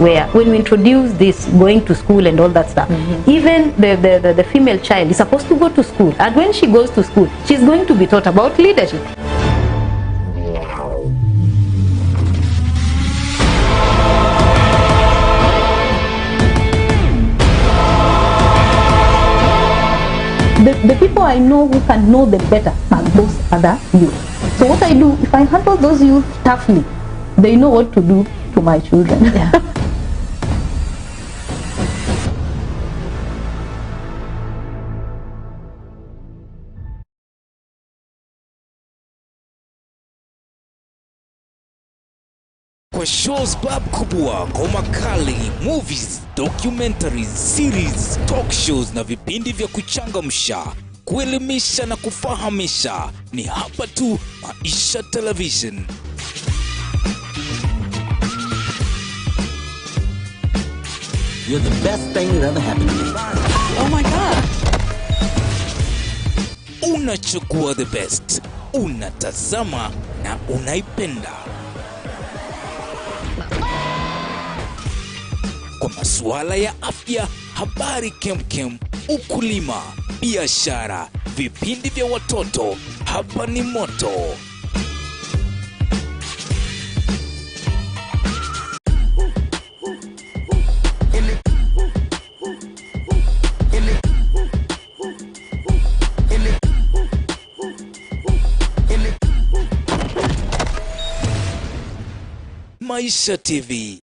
where when we introduce this going to school and all that stuff, even the female child is supposed to go to school, and when she goes to school, she's going to be taught about leadership. The people I know who can know them better are those other youth. So what I do, if I handle those youth toughly, they know what to do to my children. Yeah. Kwa shows bab kubwa, ngoma kali, movies, documentaries, series, talk shows na vipindi vya kuchangamsha, kuelimisha na kufahamisha, ni hapa tu Maisha Television. You're the best thing that ever happened to me. Oh my God. Unachukua the best, unatazama na unaipenda. Kwa masuala ya afya, habari kemkem, ukulima, biashara, vipindi vya watoto, hapa ni moto. Maisha TV.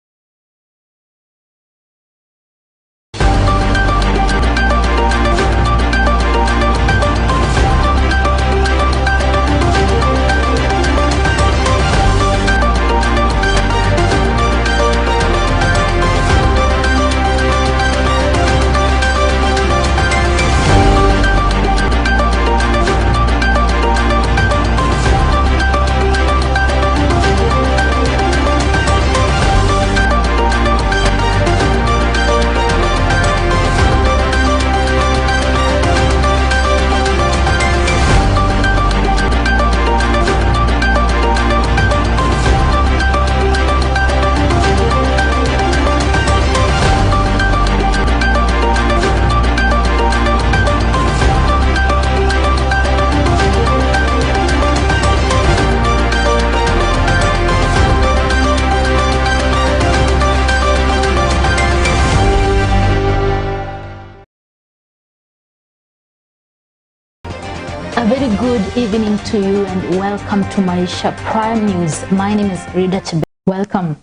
A very good evening to you and welcome to Maisha Prime News. My name is Rida Chebe. Welcome.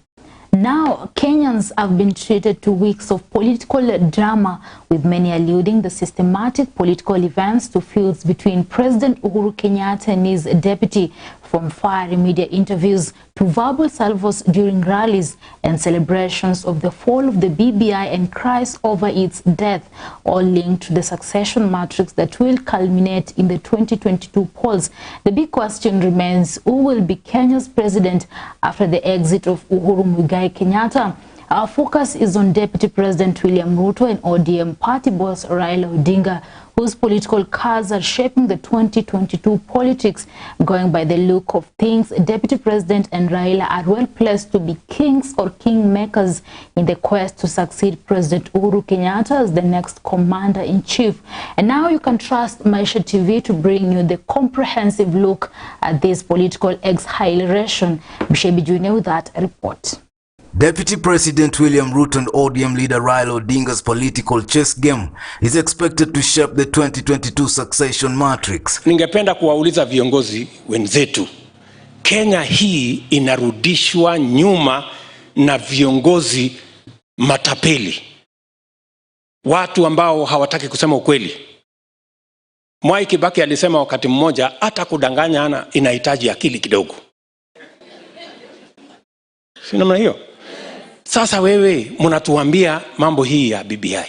Now, Kenyans have been treated to weeks of political drama, with many alluding the systematic political events to feuds between President Uhuru Kenyatta and his deputy, from fiery media interviews to verbal salvos during rallies and celebrations of the fall of the BBI and cries over its death, all linked to the succession matrix that will culminate in the 2022 polls. The big question remains, who will be Kenya's president after the exit of Uhuru Muigai Kenyatta? Our focus is on Deputy President William Ruto and ODM party boss Raila Odinga, whose political cards are shaping the 2022 politics. Going by the look of things, Deputy President and Raila are well placed to be kings or kingmakers in the quest to succeed President Uhuru Kenyatta as the next commander-in-chief. And now you can trust Maisha TV to bring you the comprehensive look at this political exhilaration. Bishebi Junior with that report. Deputy President William Ruto and ODM leader Raila Odinga's political chess game is expected to shape the 2022 succession matrix. Ningependa kuwauliza viongozi wenzetu, Kenya hii inarudishwa nyuma na viongozi matapeli, watu ambao hawataki kusema ukweli. Mwai Kibaki alisema wakati mmoja, hata kudanganya inahitaji akili kidogo. Si namna hiyo? Sasa wewe mnatuambia mambo hii ya BBI,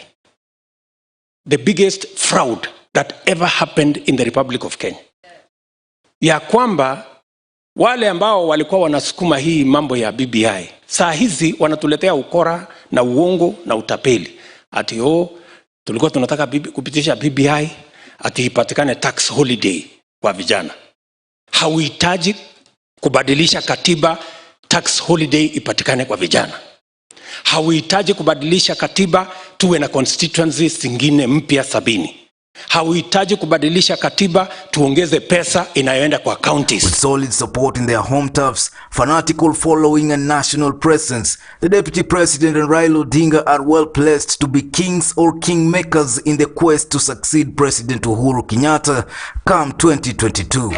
the biggest fraud that ever happened in the Republic of Kenya, ya kwamba wale ambao walikuwa wanasukuma hii mambo ya BBI saa hizi wanatuletea ukora na uongo na utapeli. Ati tulikuwa tunataka kupitisha BBI ati ipatikane tax holiday kwa vijana. Hauhitaji kubadilisha katiba tax holiday ipatikane kwa vijana. Hauhitaji kubadilisha katiba tuwe na constituencies zingine mpya 70. Hauhitaji kubadilisha katiba tuongeze pesa inayoenda kwa counties. With solid support in their home turfs, fanatical following and national presence, the Deputy President and Raila Odinga are well placed to be kings or kingmakers in the quest to succeed President Uhuru Kenyatta come 2022.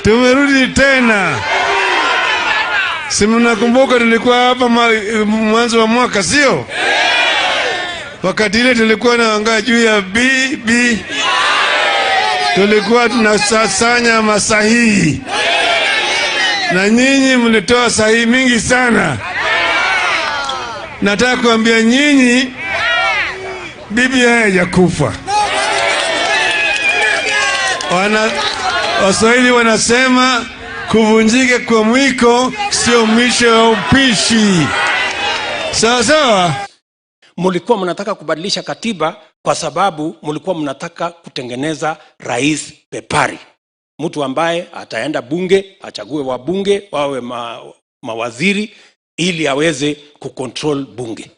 Tumerudi tena. Si mnakumbuka tulikuwa hapa mwanzo wa mwaka, sio? Wakati ile tulikuwa naangaa juu ya BB, tulikuwa tunasasanya masahihi, na nyinyi mlitoa sahihi mingi sana. Nataka kuambia nyinyi, bibi hajakufa. Waswahili wanasema kuvunjika kwa mwiko sio mwisho wa upishi. Sawa. Mulikuwa mnataka kubadilisha katiba kwa sababu mulikuwa mnataka kutengeneza rais pepari. Mtu ambaye ataenda bunge, achague wabunge, wawe mawaziri ili aweze kucontrol bunge.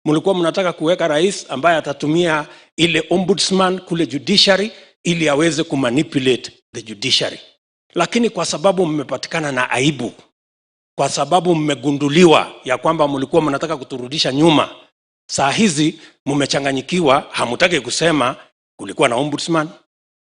Mulikuwa mnataka kuweka rais ambaye atatumia ile ombudsman kule judiciary ili aweze kumanipulate the judiciary. Lakini kwa sababu mmepatikana na aibu, kwa sababu mmegunduliwa ya kwamba mulikuwa mnataka kuturudisha nyuma, saa hizi mmechanganyikiwa. Hamutaki kusema kulikuwa na ombudsman,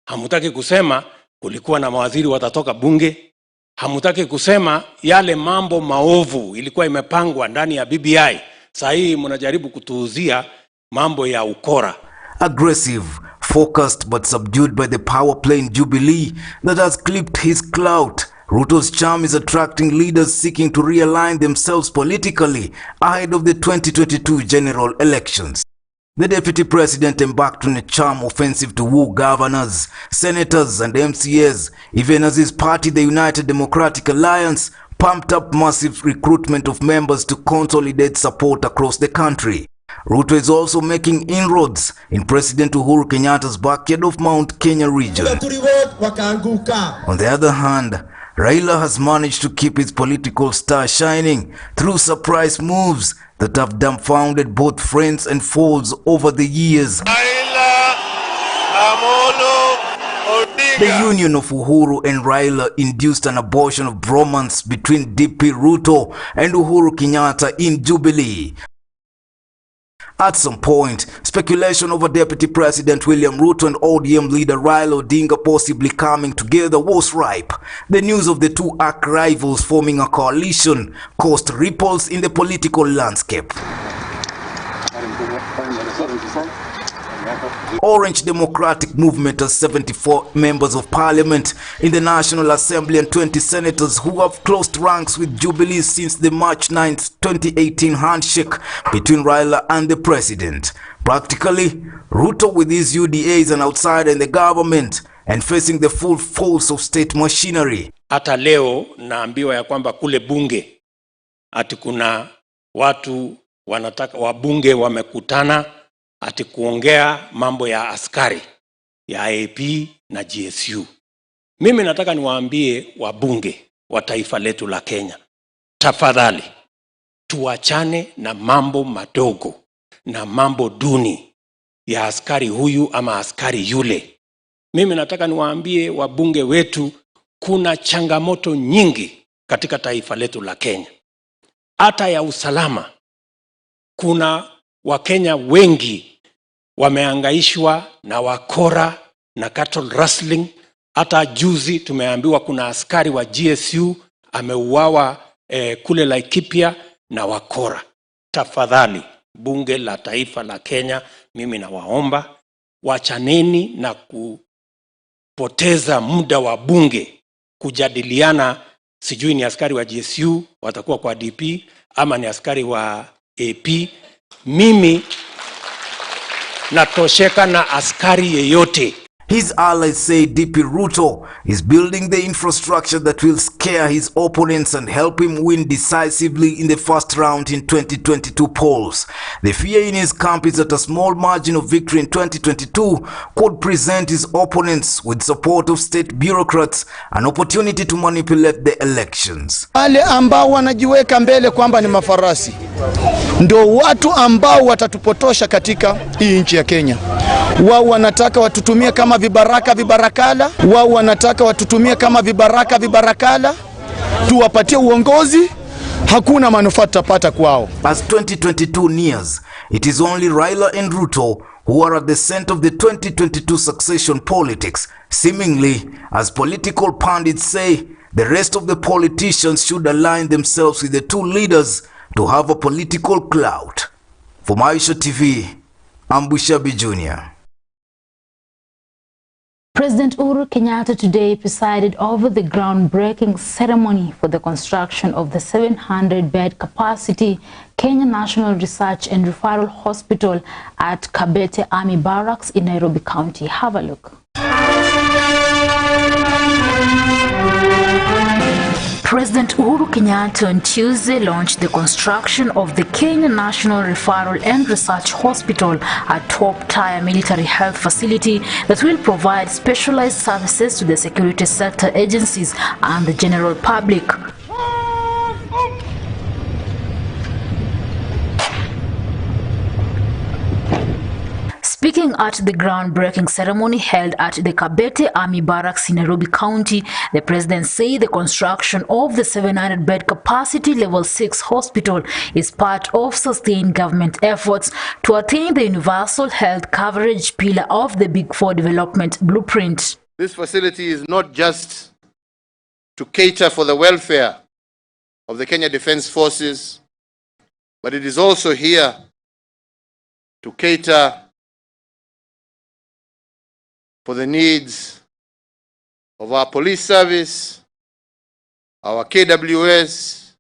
hamutaki kusema kulikuwa na mawaziri watatoka bunge, hamutaki kusema yale mambo maovu ilikuwa imepangwa ndani ya BBI. Saa hii mnajaribu kutuuzia mambo ya ukora. Aggressive, focused but subdued by the power play in Jubilee that has clipped his clout, Ruto's charm is attracting leaders seeking to realign themselves politically ahead of the 2022 general elections. The Deputy President embarked on a charm offensive to woo governors, senators and MCAs, even as his party, the United Democratic Alliance, pumped up massive recruitment of members to consolidate support across the country. Ruto is also making inroads in President Uhuru Kenyatta's backyard of Mount Kenya region. On the other hand, Raila has managed to keep his political star shining through surprise moves that have dumbfounded both friends and foes over the years. The union of Uhuru and Raila induced an abortion of bromance between DP Ruto and Uhuru Kenyatta in Jubilee. At some point, speculation over Deputy President William Ruto and ODM leader Raila Odinga possibly coming together was ripe. The news of the two arch rivals forming a coalition caused ripples in the political landscape. Orange Democratic Movement has 74 members of parliament in the National Assembly and 20 senators who have closed ranks with Jubilee since the March 9, 2018 handshake between Raila and the president. Practically, Ruto with his UDA is an outsider in the government and facing the full force of state machinery. Hata leo naambiwa ya kwamba kule bunge ati kuna watu wanataka wabunge wamekutana ati kuongea mambo ya askari ya AP na GSU. Mimi nataka niwaambie wabunge wa taifa letu la Kenya, tafadhali tuachane na mambo madogo na mambo duni ya askari huyu ama askari yule. Mimi nataka niwaambie wabunge wetu, kuna changamoto nyingi katika taifa letu la Kenya, hata ya usalama. Kuna Wakenya wengi wameangaishwa na wakora na cattle rustling. Hata juzi tumeambiwa kuna askari wa GSU ameuawa kule Laikipia na wakora. Tafadhali bunge la taifa la Kenya, mimi nawaomba wachaneni na kupoteza muda wa bunge kujadiliana sijui ni askari wa GSU watakuwa kwa DP ama ni askari wa AP. Mimi natosheka na askari yeyote. His allies say DP Ruto is building the infrastructure that will scare his opponents and help him win decisively in the first round in 2022 polls. The fear in his camp is that a small margin of victory in 2022 could present his opponents, with support of state bureaucrats, an opportunity to manipulate the elections. Wale ambao wanajiweka mbele kwamba ni mafarasi ndio watu ambao watatupotosha katika hii nchi ya Kenya. Wao wanataka watutumie kama vibarakala, wao wanataka watutumie kama vibarakala, tuwapatie uongozi, hakuna manufaa tutapata kwao. As 2022 nears, it is only Raila and Ruto who are at the center of the 2022 succession politics. Seemingly, as political pundits say, the rest of the politicians should align themselves with the two leaders to have a political clout. For Maisha TV, I'm Bushabi Jr. President Uhuru Kenyatta today presided over the groundbreaking ceremony for the construction of the 700-bed capacity Kenya National Research and Referral Hospital at Kabete Army Barracks in Nairobi County. Have a look. President Uhuru Kenyatta on Tuesday launched the construction of the Kenya National Referral and Research Hospital, a top-tier military health facility that will provide specialized services to the security sector agencies and the general public. Speaking at the groundbreaking ceremony held at the Kabete Army Barracks in Nairobi County, the president said the construction of the 700-bed capacity level 6 hospital is part of sustained government efforts to attain the universal health coverage pillar of the Big Four development blueprint. This facility is not just to cater for the welfare of the Kenya Defence Forces, but it is also here to cater for the needs of our police service, our KWS,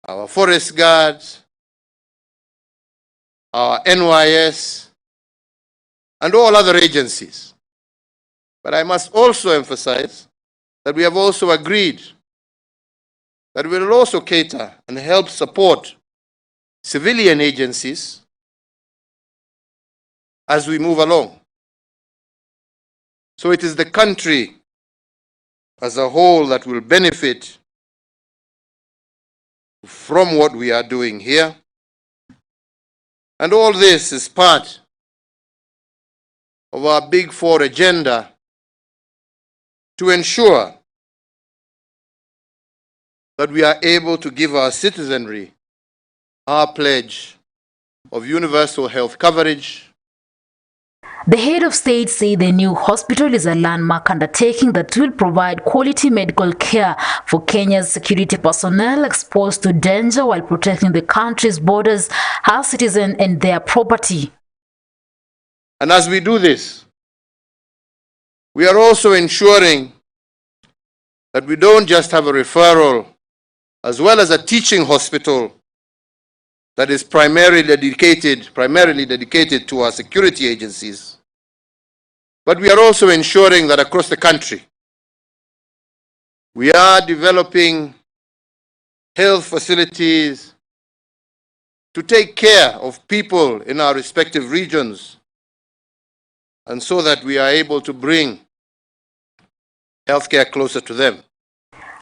our forest guards, our NYS, and all other agencies. But I must also emphasize that we have also agreed that we will also cater and help support civilian agencies as we move along. So it is the country as a whole that will benefit from what we are doing here. And all this is part of our Big Four agenda to ensure that we are able to give our citizenry our pledge of universal health coverage. The head of state said the new hospital is a landmark undertaking that will provide quality medical care for Kenya's security personnel exposed to danger while protecting the country's borders, her citizens and their property. And as we do this, we are also ensuring that we don't just have a referral as well as a teaching hospital that is primarily dedicated to our security agencies. But we are also ensuring that across the country, we are developing health facilities to take care of people in our respective regions, and so that we are able to bring healthcare closer to them.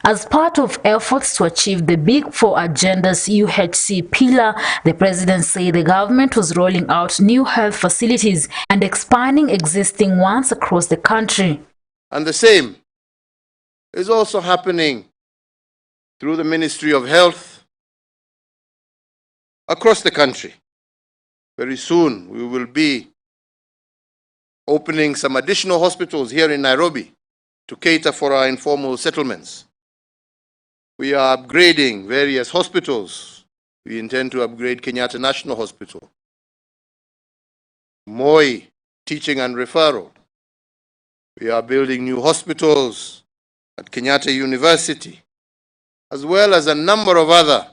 As part of efforts to achieve the Big Four agenda's UHC pillar, the president said the government was rolling out new health facilities and expanding existing ones across the country. And the same is also happening through the Ministry of Health across the country. Very soon we will be opening some additional hospitals here in Nairobi to cater for our informal settlements. We are upgrading various hospitals. We intend to upgrade Kenyatta National Hospital, Moi Teaching and Referral. We are building new hospitals at Kenyatta University, as well as a number of other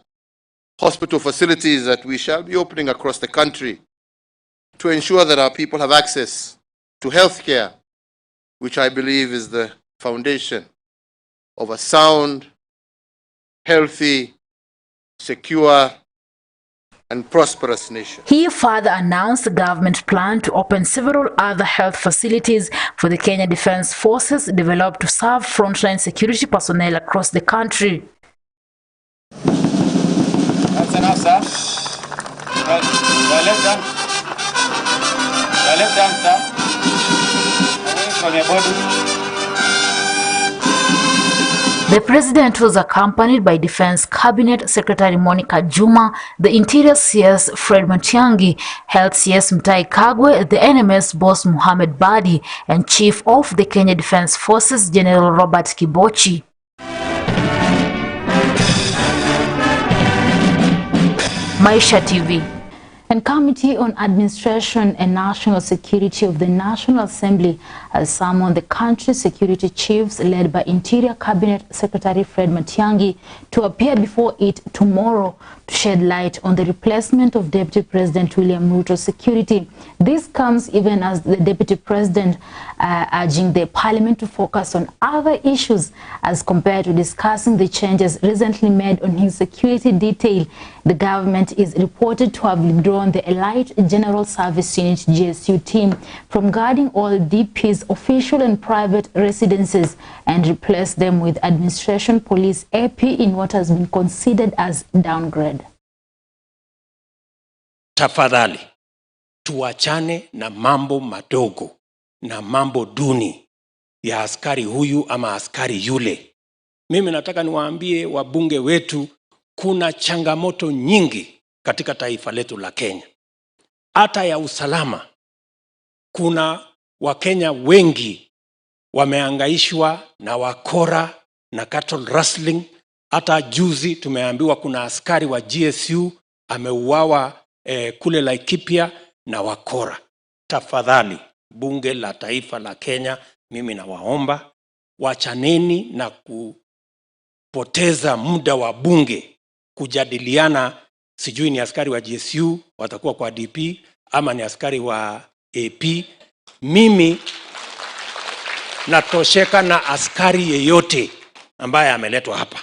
hospital facilities that we shall be opening across the country to ensure that our people have access to health care which I believe is the foundation of a sound, healthy, secure, and prosperous nation. He further announced the government plan to open several other health facilities for the Kenya Defence Forces developed to serve frontline security personnel across the country. That's enough, sir. Left hand. Left hand, sir. Away from your body. The president was accompanied by Defense Cabinet Secretary Monica Juma, the Interior CS Fred Matiang'i, Health CS Mutahi Kagwe, the NMS boss Mohamed Badi, and Chief of the Kenya Defence Forces General Robert Kibochi. Maisha TV. And Committee on Administration and National Security of the National Assembly has summoned the country's security chiefs led by Interior Cabinet Secretary Fred Matiang'i to appear before it tomorrow to shed light on the replacement of Deputy President William Ruto's security. This comes even as the Deputy President urging the Parliament to focus on other issues as compared to discussing the changes recently made on his security detail. The government is reported to have withdrawn the Elite General Service Unit GSU team from guarding all DP's official and private residences and replaced them with Administration Police AP in what has been considered as downgrade. Tafadhali, tuachane na mambo madogo na mambo duni ya askari huyu ama askari yule. Mimi nataka niwaambie wabunge wetu, kuna changamoto nyingi katika taifa letu la Kenya. Hata ya usalama, kuna Wakenya wengi wameangaishwa na wakora na cattle rustling. Hata juzi tumeambiwa kuna askari wa GSU ameuawa kule Laikipia na wakora. Tafadhali, bunge la taifa la Kenya, mimi nawaomba wachaneni na kupoteza muda wa bunge kujadiliana sijui ni askari wa GSU watakuwa kwa DP ama ni askari wa AP. Mimi natosheka na askari yeyote ambaye ameletwa hapa.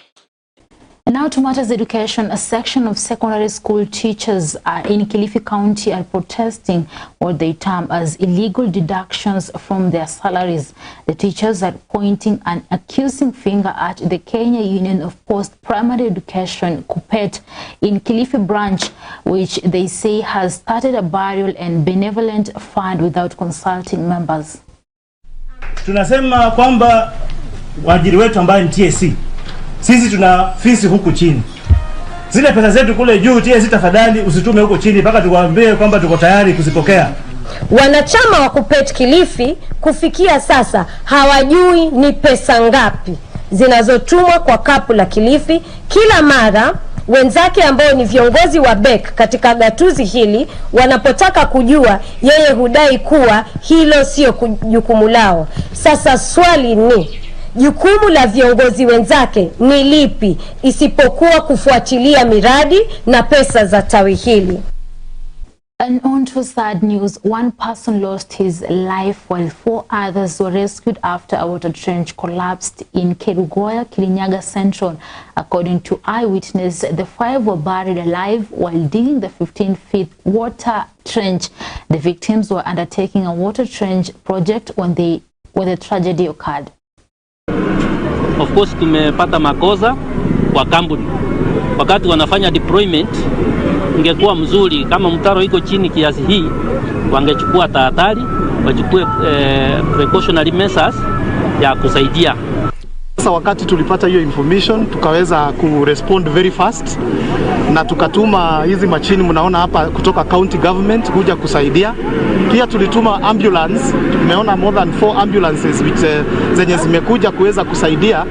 Now to matters education, a section of secondary school teachers in Kilifi County are protesting what they term as illegal deductions from their salaries. The teachers are pointing an accusing finger at the Kenya Union of Post-Primary Education, KUPPET, in Kilifi branch, which they say has started a burial and benevolent fund without consulting members. Tunasema kwamba waajiri wetu ambaye ni TSC, sisi tuna fisi huku chini. Zile pesa zetu kule juu, TSC tafadhali usitume huko chini mpaka tuwaambie kwamba tuko tayari kuzipokea. Wanachama wa KUPPET Kilifi kufikia sasa hawajui ni pesa ngapi zinazotumwa kwa kapu la Kilifi kila mara. Wenzake ambao ni viongozi wa BEK katika gatuzi hili wanapotaka kujua, yeye hudai kuwa hilo sio jukumu lao. Sasa swali ni, jukumu la viongozi wenzake ni lipi isipokuwa kufuatilia miradi na pesa za tawi hili? And on to sad news, one person lost his life while 4 others were rescued after a water trench collapsed in Kerugoya, Kirinyaga Central. According to eyewitness, the 5 were buried alive while digging the 15-feet water trench. The victims were undertaking a water trench project when the tragedy occurred. Of course, tumepata makosa kwa kampuni. Wakati wanafanya deployment, ingekuwa mzuri kama mtaro iko chini kiasi hii, wangechukua tahadhari, wachukue precautionary measures ya kusaidia. Sasa wakati tulipata hiyo information, tukaweza kurespond very fast na tukatuma hizi machini mnaona hapa kutoka county government kuja kusaidia. Pia tulituma ambulance, tumeona more than 4 ambulances which zenye zimekuja kuweza kusaidia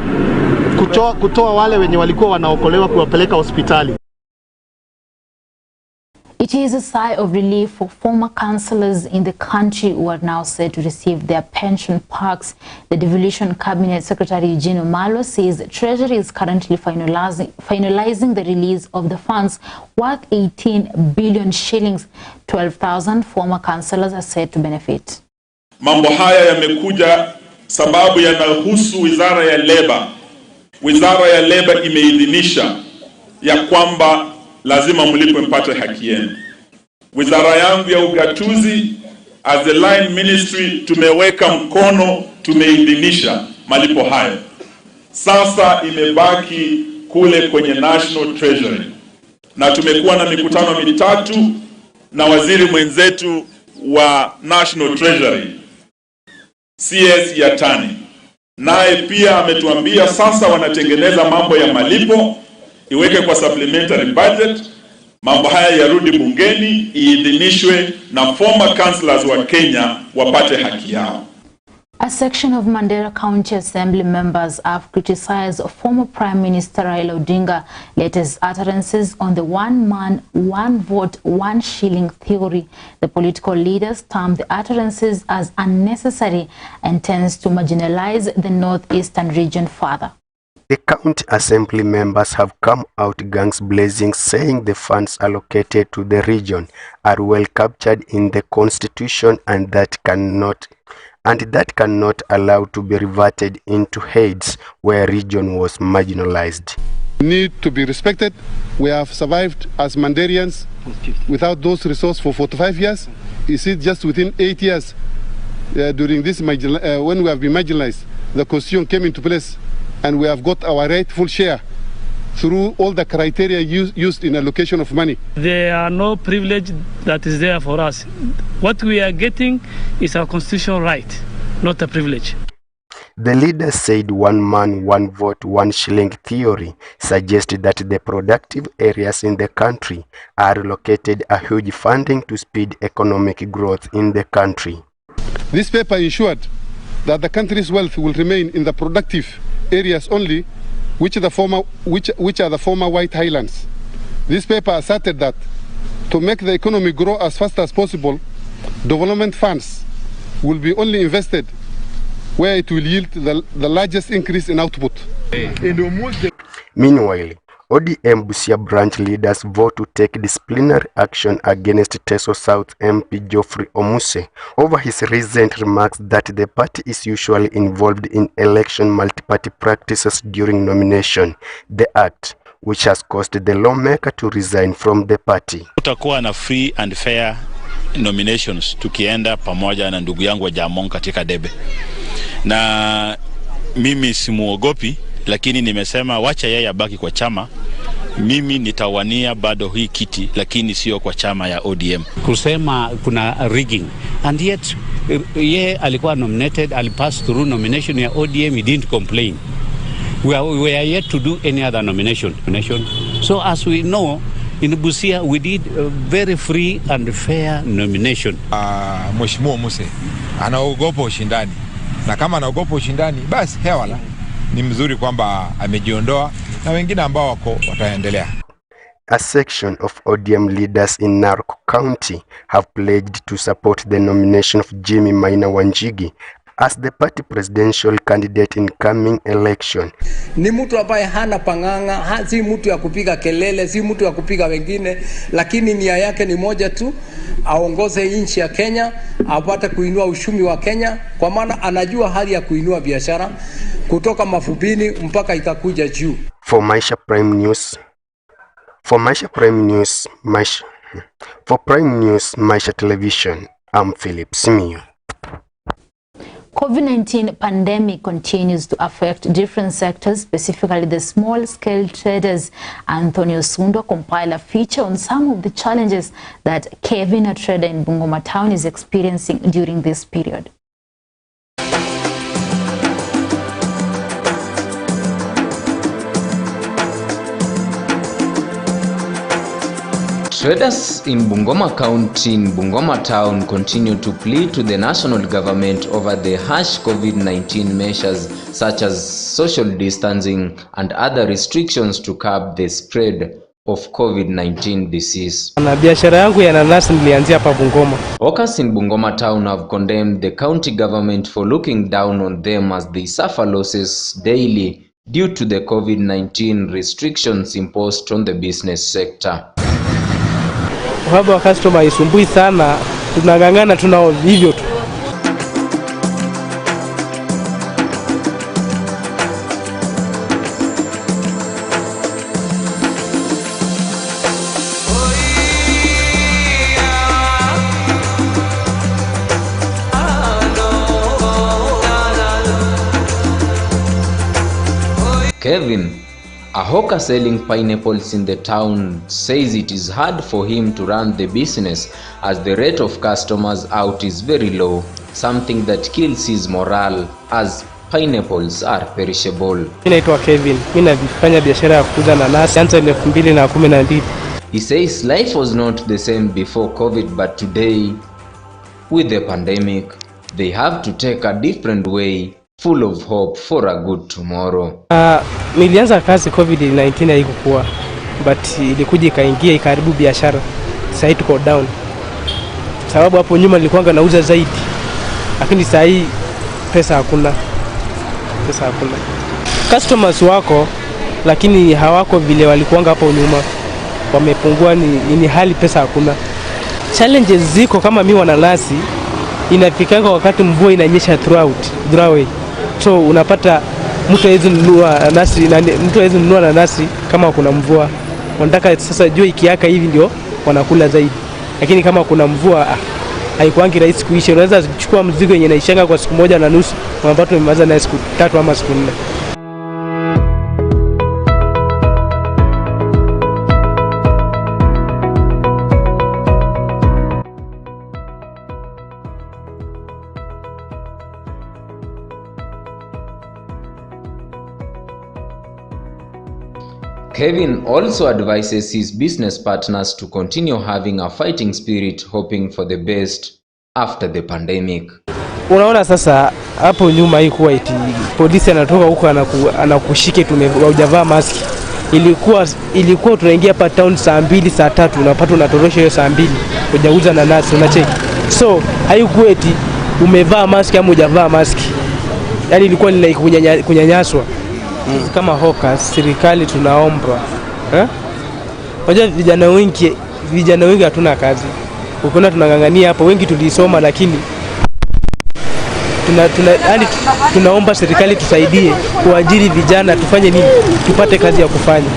kutoa wale wenye walikuwa wanaokolewa kuwapeleka hospitali. It is a sigh of relief for former councillors in the country who are now set to receive their pension parks. The Devolution Cabinet Secretary Eugene Malo says the Treasury is currently finalizing the release of the funds worth 18 billion shillings. 12,000 former councillors are set to benefit. Mambo haya yamekuja sababu yanahusu wizara ya leba. Wizara ya leba imeidhinisha ya kwamba lazima mlipwe mpate haki yenu. Wizara yangu ya ugatuzi as a line ministry tumeweka mkono, tumeidhinisha malipo hayo. Sasa imebaki kule kwenye National Treasury, na tumekuwa na mikutano mitatu na waziri mwenzetu wa National Treasury CS Yatani, naye pia ametuambia sasa wanatengeneza mambo ya malipo iweke kwa supplementary budget, mambo haya yarudi bungeni iidhinishwe na former councillors wa Kenya wapate haki yao. A section of Mandera County Assembly members have criticized former Prime Minister Raila Odinga's latest utterances on the one man, one vote, one shilling theory. The political leaders termed the utterances as unnecessary and tends to marginalize the northeastern region further. The county assembly members have come out guns blazing, saying the funds allocated to the region are well captured in the constitution and that cannot allow to be reverted into heads where region was marginalized. Need to be respected. We have survived as Mandarians without those resources for 45 years. You see, just within 8 years during this when we have been marginalized, the constitution came into place and we have got our rightful share through all the criteria used in allocation of money. There are no privilege that is there for us. What we are getting is our constitutional right, not a privilege. The leader said one man, one vote, one shilling theory suggested that the productive areas in the country are allocated a huge funding to speed economic growth in the country. This paper ensured that the country's wealth will remain in the productive areas only, which are the former White Highlands. This paper asserted that to make the economy grow as fast as possible, development funds will be only invested where it will yield the largest increase in output. Meanwhile, ODM Busia branch leaders vote to take disciplinary action against Teso South MP Geoffrey Omuse over his recent remarks that the party is usually involved in election multi-party practices during nomination, the act which has caused the lawmaker to resign from the party. Tutakuwa na free and fair nominations tukienda pamoja na ndugu yangu wa Jamong katika debe. Na mimi simuogopi, lakini nimesema wacha yeye abaki kwa chama. Mimi nitawania bado hii kiti, lakini sio kwa chama ya ODM. Kusema kuna rigging, and yet yeye alikuwa nominated, alipass through nomination ya ODM, he didn't complain. We are yet to do any other nomination. So as we know, in Busia we did a very free and fair nomination. Mheshimiwa Omuse anaogopa ushindani, na kama anaogopa ushindani basi hewala ni mzuri kwamba amejiondoa na wengine ambao wako wataendelea. A section of ODM leaders in Narok County have pledged to support the nomination of Jimmy Maina Wanjigi as the party presidential candidate in coming election. Ni mtu ambaye hana panganga, si mtu ya kupiga kelele, si mtu ya kupiga wengine, lakini nia yake ni moja tu, aongoze nchi ya Kenya, apate kuinua uchumi wa Kenya, kwa maana anajua hali ya kuinua biashara kutoka mafubini mpaka ikakuja juu. For Maisha Prime News, Maisha Television, I'm Philip Simio. COVID-19 pandemic continues to affect different sectors, specifically the small-scale traders. Antonio Sundo compiled a feature on some of the challenges that Kevin, a trader in Bungoma town, is experiencing during this period. Traders in Bungoma County in Bungoma Town continue to plead to the national government over the harsh COVID-19 measures such as social distancing and other restrictions to curb the spread of COVID-19 disease. Na biashara yangu ya nanasi nilianzia hapa Bungoma. Hawkers in Bungoma Town have condemned the county government for looking down on them as they suffer losses daily due to the COVID-19 restrictions imposed on the business sector. Uhaba wa customer isumbui sana, tunangangana tunao hivyo tu. Kevin, a hawker selling pineapples in the town, says it is hard for him to run the business as the rate of customers out is very low, something that kills his morale as pineapples are perishable. Mimi naitwa Kevin. Mimi nafanya biashara ya kuuza nanasi tangu 2012. He says life was not the same before COVID, but today, with the pandemic, they have to take a different way, full of hope for a good tomorrow. Nilianza kazi COVID-19 haikuwa, but ilikuja ikaingia ikaribu biashara. Sasa tuko down. Sababu hapo nyuma nilikuwa nauza zaidi. Lakini sasa hii pesa hakuna. Customers wako lakini hawako vile walikuwa hapo nyuma. Wamepungua, ni hali pesa hakuna. Challenges ziko kama mimi wananasi, inafikanga wakati mvua inanyesha throughout. So unapata mtu hawezi nunua nanasi kama kuna mvua. Wanataka sasa jua ikiaka hivi ndio wanakula zaidi. Lakini kama kuna mvua haikuangi rahisi kuisha. Unaweza kuchukua mzigo yenye inaishanga kwa siku moja na nusu, unapata umemaliza na siku 3 ama siku 4. Kevin also advises his business partners to continue having a fighting spirit, hoping for the best after the pandemic. Unaona sasa hapo nyuma haikuwa eti polisi anatoka huko anakushike hujavaa mask. Ilikuwa tunaingia hapa town saa 2 saa 3 unapata unatorosha hiyo saa 2 hujauza nanasi unacheki. So haikuwa eti umevaa mask ama hujavaa mask. Yaani ilikuwa ni like kunyanyaswa. Kama hawkers, serikali tunaomba. Unajua vijana wengi hatuna kazi. Ukiona tunangangania hapo, wengi tulisoma lakini tunaomba serikali tusaidie kuajiri vijana, tufanye nini tupate kazi ya kufanya.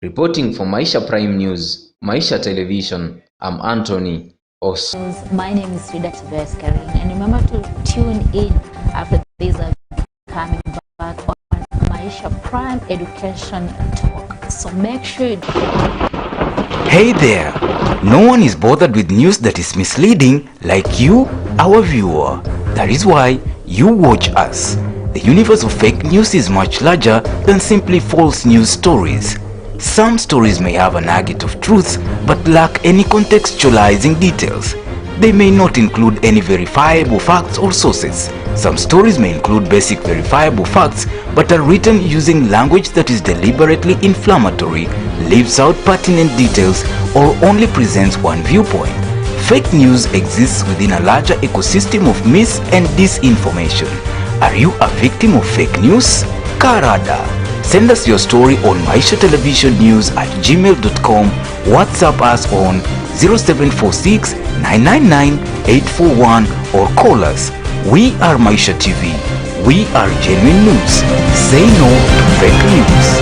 Reporting for Maisha Prime News, Maisha Television, I'm Anthony Os. My name is Rida Chibeskari, and remember to tune in after this coming back on Maisha Prime Education Talk. So make sure. Hey there! No one is bothered with news that is misleading like you, our viewer. That is why you watch us. The universe of fake news is much larger than simply false news stories. Some stories may have a nugget of truth but lack any contextualizing details. They may not include any verifiable facts or sources. Some stories may include basic verifiable facts but are written using language that is deliberately inflammatory, leaves out pertinent details, or only presents one viewpoint. Fake news exists within a larger ecosystem of mis- and disinformation. Are you a victim of fake news? Karada! Send us your story on maishatelevisionnews@gmail.com, WhatsApp us on 0746 999 841 or call us. We are Maisha TV. We are genuine news. Say no to fake news.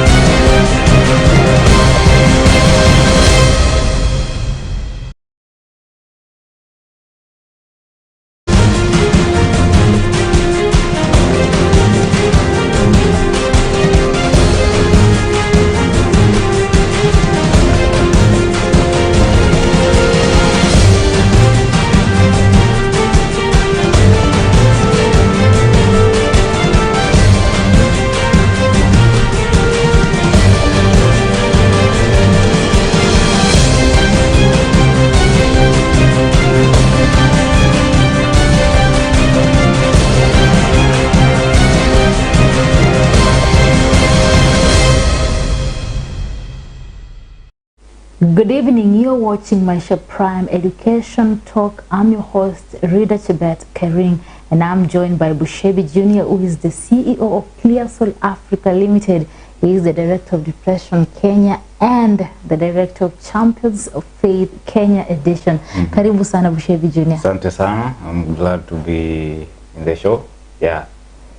Good evening, you're watching Maisha Prime Education Talk. I'm your host, Rida Chibeskari, and I'm joined by Bushebi Jr., who is the CEO of Clear Soul Africa Limited. He is the Director of Depression Kenya and the Director of Champions of Faith Kenya Edition. Karibu sana Bushebi Jr. Asante sana. I'm glad to be in the show. Yeah.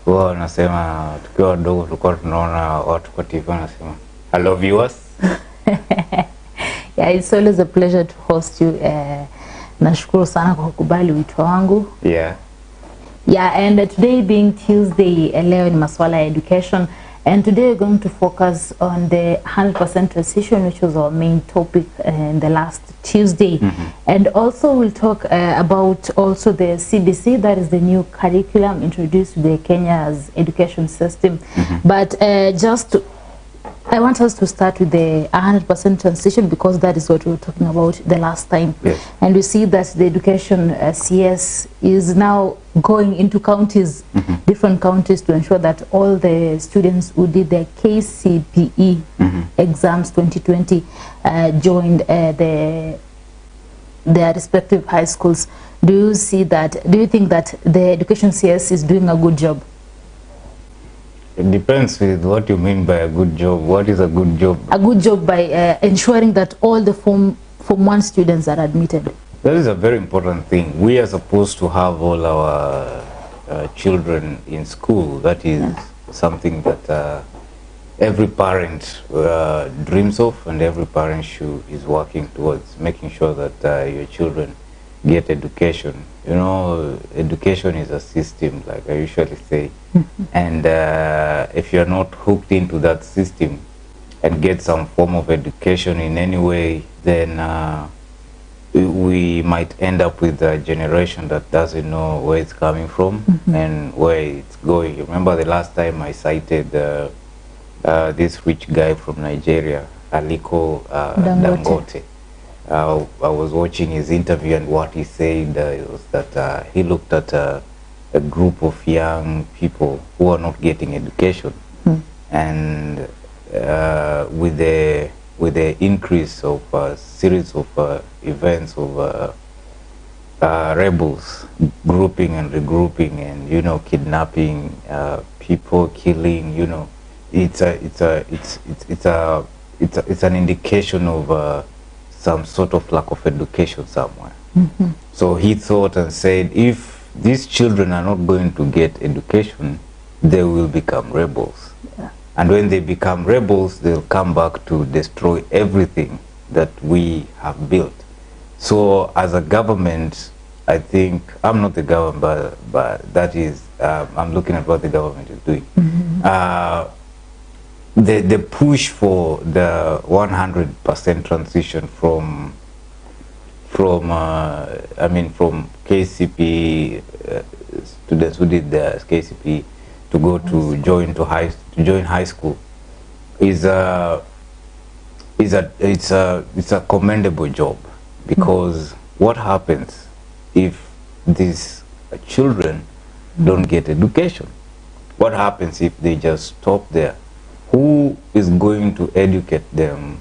Kwa nasema tukiwa wadogo tulikuwa tunaona watu kwa TV wanasema hello viewers. Yeah, it's always a pleasure to host you. Nashukuru sana kwa kukubali wito wangu. Yeah. Yeah, and today being Tuesday, leo ni maswala ya education, and today we're going to focus on the 100% transition, which was our main topic in the last Tuesday. And also we'll talk about also the CBC, that is the new curriculum introduced to the Kenya's education system. But I want us to start with the 100% transition, because that is what we were talking about the last time. Yes. And we see that the education CS is now going into counties, different counties, to ensure that all the students who did their KCPE exams 2020 joined their respective high schools. Do you see that? Do you think that the education CS is doing a good job? It depends with what you mean by a good job. What is a good job? A good job by ensuring that all the Form 1 students are admitted. That is a very important thing. We are supposed to have all our children in school. That is something that every parent dreams of, and every parent is working towards, making sure that your children get education. You know, education is a system, like I usually say. And if you're not hooked into that system and get some form of education in any way, then we might end up with a generation that doesn't know where it's coming from and where it's going. Remember the last time I cited this rich guy from Nigeria, Aliko Dangote. I was watching his interview, and what he said was that he looked at a group of young people who are not getting education, and with the increase of a series of events of rebels grouping and regrouping, and kidnapping people, killing, it's an indication of some sort of lack of education somewhere. So he thought and said, if these children are not going to get education, they will become rebels. And when they become rebels, they'll come back to destroy everything that we have built. So as a government, I think, I'm not the government, but that is, I'm looking at what the government is doing. The push for the 100% transition from KCP students who did the KCP to go to join high school is a commendable job, because what happens if these children don't get education? What happens if they just stop there? Who is going to educate them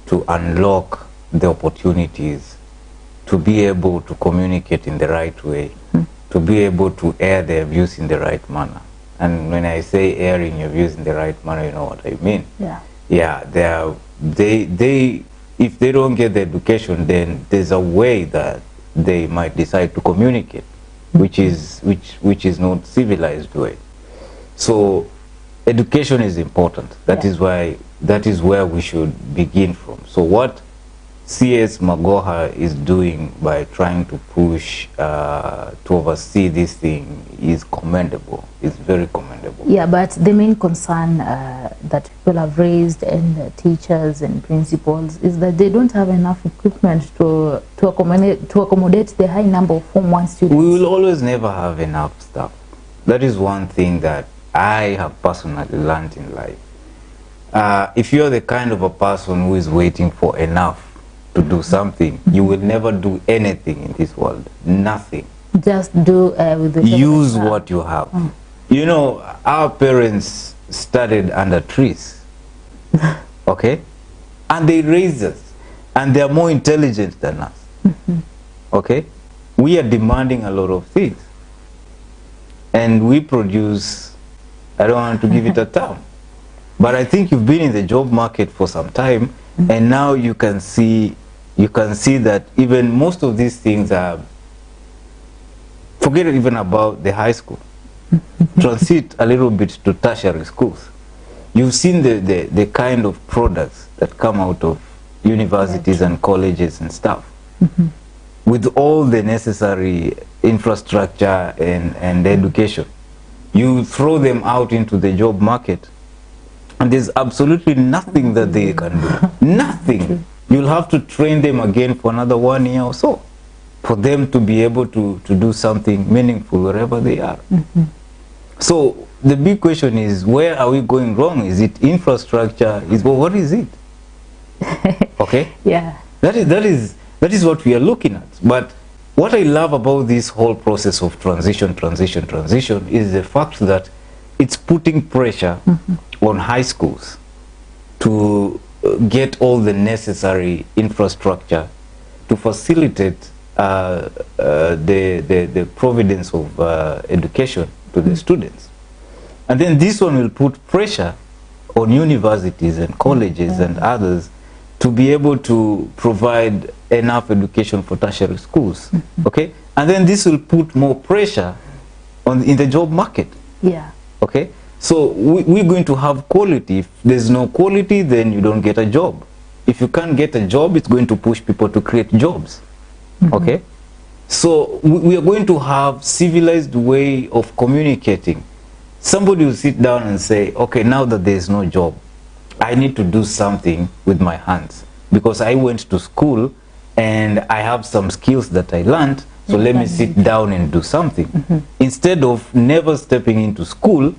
to unlock the opportunities, to be able to communicate in the right way, to be able to air their views in the right manner? And when I say airing your views in the right manner, you know what I mean? Yeah, if they don't get the education, then there's a way that they might decide to communicate, which is not civilized way. So education is important. That is where we should begin from. So what CS Magoha is doing by trying to push to oversee this thing is commendable. It's very commendable. Yeah, but the main concern that people have raised, and teachers and principals, is that they don't have enough equipment to accommodate the high number of Form 1 students. We will always never have enough stuff. That is one thing that I have personally learned in life. If you're the kind of a person who is waiting for enough to do something, you will never do anything in this world. Nothing. Just do with the use what you have. You know, our parents studied under trees, okay, and they raised us, and they are more intelligent than us. Okay, we are demanding a lot of things, and we produce, I don't want to give it a term, but I think you've been in the job market for some time, and now you can see that even most of these things are, forget even about the high school, transit a little bit to tertiary schools. You've seen the kind of products that come out of universities and colleges and stuff, with all the necessary infrastructure and education. You throw them out into the job market, and there's absolutely nothing that they can do. Nothing. You'll have to train them again for another 1 year or so for them to be able to do something meaningful wherever they are. So the big question is, where are we going wrong? Is it infrastructure? What is it? Okay? Yeah. That is what we are looking at. But what I love about this whole process of transition is the fact that it's putting pressure on high schools to get all the necessary infrastructure to facilitate the providence of education to the students. And then this one will put pressure on universities and colleges and others to be able to provide enough education for tertiary schools. Okay? And then this will put more pressure in the job market. Yeah. Okay? So we're going to have quality. If there's no quality, then you don't get a job. If you can't get a job, it's going to push people to create jobs. Okay? So we are going to have civilized way of communicating. Somebody will sit down and say, okay, now that there's no job, I need to do something with my hands because I went to school and I have some skills that I learned, so let me sit down and do something. Instead of never stepping into school,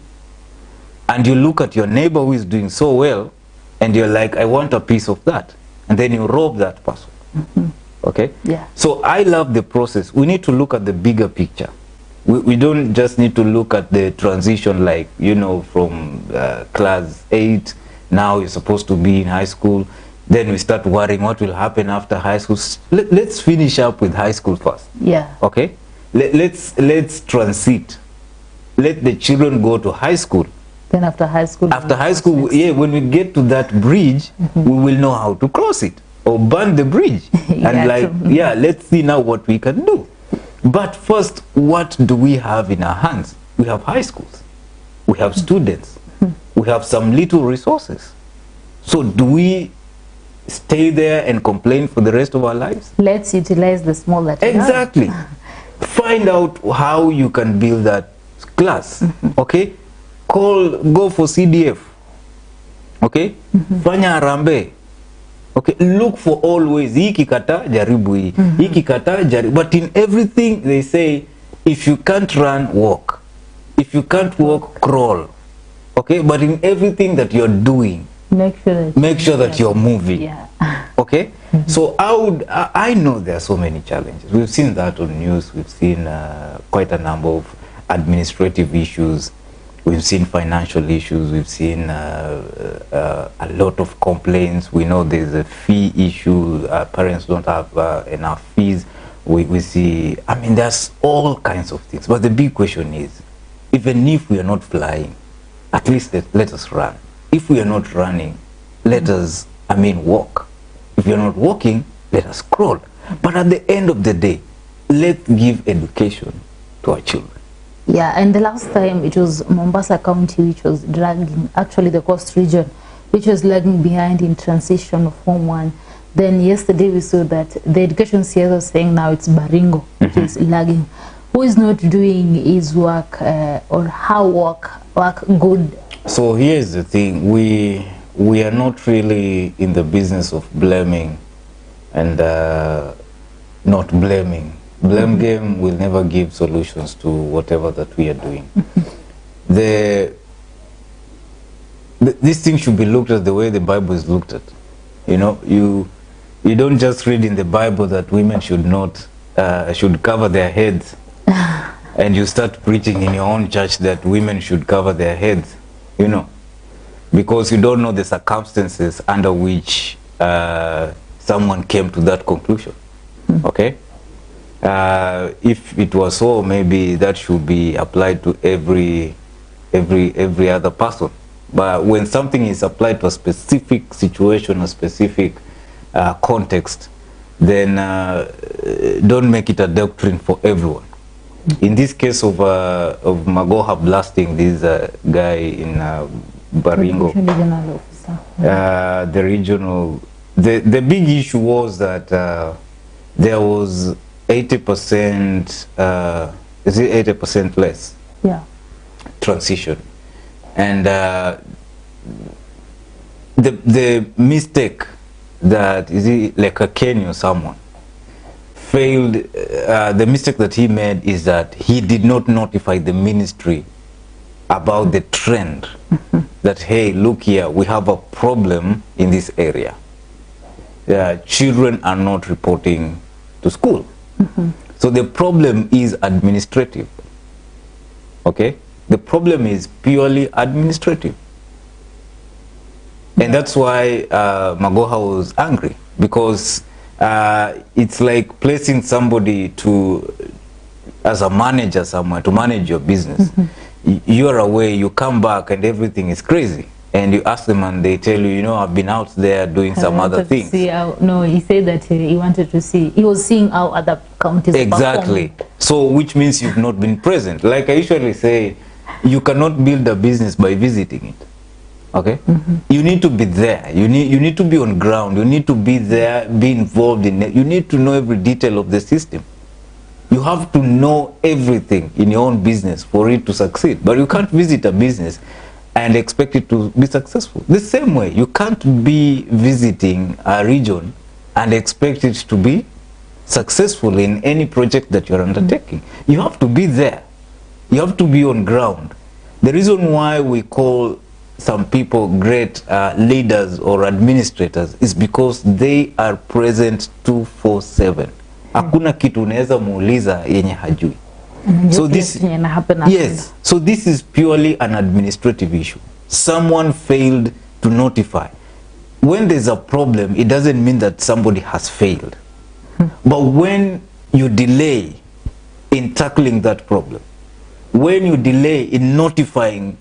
and you look at your neighbor who is doing so well, and you're like, I want a piece of that. And then you rob that person. Okay? Yeah. So I love the process. We need to look at the bigger picture. We don't just need to look at the transition like, you know, from class 8, now you're supposed to be in high school. Then we start worrying what will happen after high school. Let's finish up with high school first. Yeah. Okay? Let's transit. Let the children go to high school. Then after high school, yeah, when we get to that bridge, we will know how to cross it or burn the bridge. And let's see now what we can do. But first, what do we have in our hands? We have high schools. We have students. We have some little resources. So do we stay there and complain for the rest of our lives? Let's utilize the small that we have. Exactly. Find out how you can build that class. Okay? Go for CDF. Okay? Fanya harambe. Okay, look for always hiki kata jaribu hii. Hiki kata jaribu. But in everything they say, if you can't run, walk. If you can't walk, crawl. Okay, but in everything that you're doing, make sure that you're moving. Yeah. Okay? So I know there are so many challenges. We've seen that on news. We've seen quite a number of administrative issues. We've seen financial issues. We've seen a lot of complaints. We know there's a fee issue. Parents don't have enough fees. We see, I mean, there's all kinds of things. But the big question is, even if we are not flying, at least let us run. If we are not running, let us, walk. If you're not walking, let us crawl. But at the end of the day, let's give education to our children. Yeah, and the last time it was Mombasa County which was dragging, actually the coast region, which was lagging behind in transition of Form 1. Then yesterday we saw that the education CS was saying now it's Baringo, which is lagging. Who is not doing his work or how work good? So here's the thing, we are not really in the business of blaming and not blaming. Blame game will never give solutions to whatever that we are doing. This thing should be looked at the way the Bible is looked at. You know, you don't just read in the Bible that women should not should cover their heads, and you start preaching in your own church that women should cover their heads. You know, because you don't know the circumstances under which someone came to that conclusion. Okay. If it was so, maybe that should be applied to every other person. But when something is applied to a specific situation, a specific context, then don't make it a doctrine for everyone. In this case of Magoha blasting this guy in Baringo, the big issue was that there was 80%, is it 80% less? Yeah. Transition. And the mistake that, is it like a Kenyan or someone, failed, the mistake that he made is that he did not notify the ministry about the trend that, hey, look here, we have a problem in this area. Children are not reporting to school. So the problem is administrative. Okay? The problem is purely administrative. And that's why Magoha was angry, because it's like placing somebody as a manager somewhere to manage your business. You're away, you come back and everything is crazy. And you ask them and they tell you, you know, I've been out there doing some other things. No, he said that he wanted to see, he was seeing how other counties exactly perform. So which means you've not been present. Like I usually say, you cannot build a business by visiting it. Okay? You need to be there. You need to be on ground. You need to be there, be involved in it. You need to know every detail of the system. You have to know everything in your own business for it to succeed. But you can't visit a business and expect it to be successful. The same way, you can't be visiting a region and expect it to be successful in any project that you're undertaking. You have to be there. You have to be on ground. The reason why we call some people great leaders or administrators is because they are present 247. Hakuna kitu unaweza muuliza yenye hajui. So this, yes, so this is purely an administrative issue. Someone failed to notify. When there's a problem, it doesn't mean that somebody has failed. But when you delay in tackling that problem, when you delay in notifying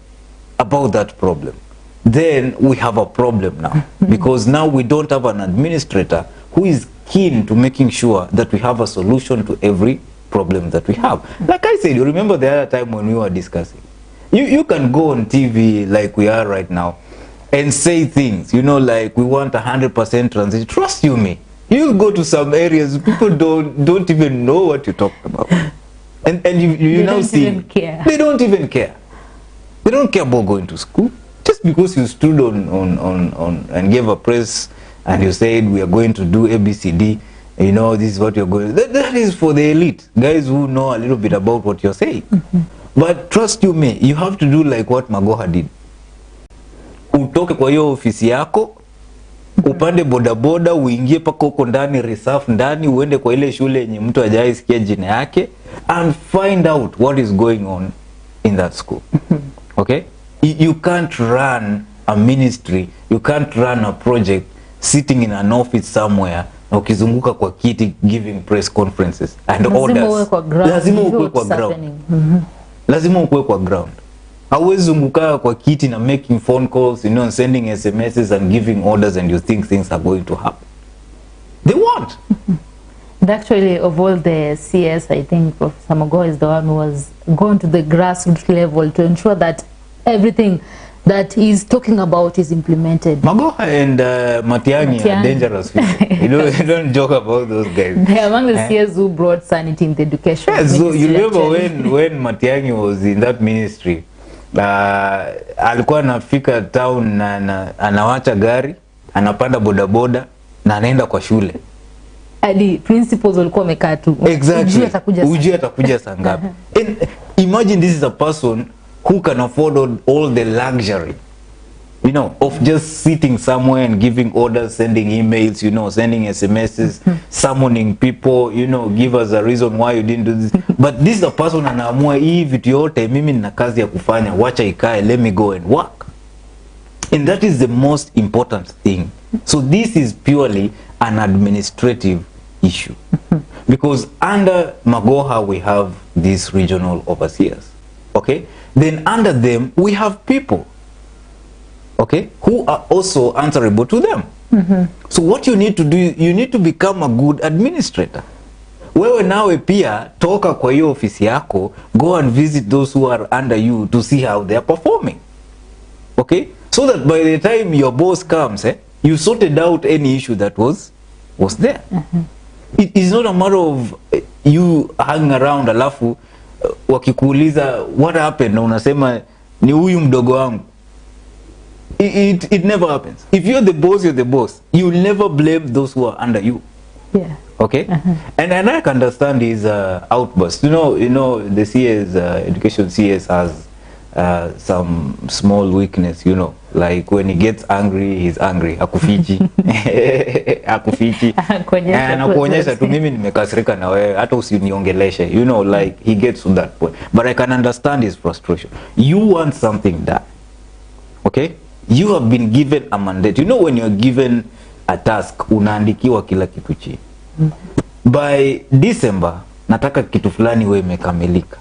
about that problem, then we have a problem now. Because now we don't have an administrator who is keen to making sure that we have a solution to every problem that we have. Like I said, you remember the other time when we were discussing, you can go on TV like we are right now and say things, you know, like we want 100% transition. Trust you me, you'll go to some areas people don't even know what you're talking about, and you now see they don't even care. They don't care about going to school. Just because you stood on and gave a press and you said we are going to do ABCD, you know, this is what you're going to, that is for the elite, guys who know a little bit about what you're saying. But trust you me, you have to do like what Magoha did. Utoke kwa hiyo ofisi yako, upande bodaboda, uingie paka huko ndani, reserve ndani, uende kwa ile shule yenye mtu hajai sikia jina yake, and find out what is going on in that school. Okay? You can't run a ministry, you can't run a project sitting in an office somewhere na ukizunguka kwa kiti giving press conferences and orders. Lazima ukue kwa ground. Lazima ukue kwa ground. Hauwezi zunguka kwa kiti na making phone calls, you know, sending SMSs and giving orders and you think things are going to happen. They won't. And actually, of all the CS, I think Professor Magoha is the one who was going to the grassroots level to ensure that everything that he's talking about is implemented. Magoha and Matiang'i are dangerous people. You don't joke about those guys. They're among the CS who brought sanity in the education. Yes, so you remember when Matiang'i was in that ministry, alikuwa anafika town na anawacha gari, anapanda bodaboda na anaenda kwa shule. Adi principals walikuwa wamekaa tu. Exactly. Ujue atakuja saa ngapi. And imagine this is a person who can afford all the luxury, you know, of just sitting somewhere and giving orders, sending emails, you know, sending SMSs, summoning people, you know, give us a reason why you didn't do this. But this is a person anaamua hii vitu yote mimi nina kazi ya kufanya, wacha ikae, let me go and work. And that is the most important thing. So this is purely an administrative issue. Because under Magoha we have these regional overseers. Okay? Then under them we have people, okay, who are also answerable to them. So what you need to do, you need to become a good administrator. Wewe nawe pia toka kwa hiyo ofisi yako, go and visit those who are under you to see how they are performing. Okay? So that by the time your boss comes, you sorted out any issue that was there. It is not a matter of you hang around alafu wakikuuliza what happened na unasema ni huyu mdogo wangu. It never happens. If you're the boss, you're the boss. You'll never blame those who are under you. Yeah. Okay. And I can understand his outburst. You know the CS education CS has some small weakness, you know, like when he gets angry, he's angry. Akufichi. Akufichi. Anakuonyesha tu mimi nimekasirika na wewe hata usiniongeleshe. You know, like he gets to that point. But I can understand his frustration. You want something done. Okay? You have been given a mandate. You know when you're given a task, unaandikiwa kila kitu chini. By December, nataka kitu fulani wewe imekamilika.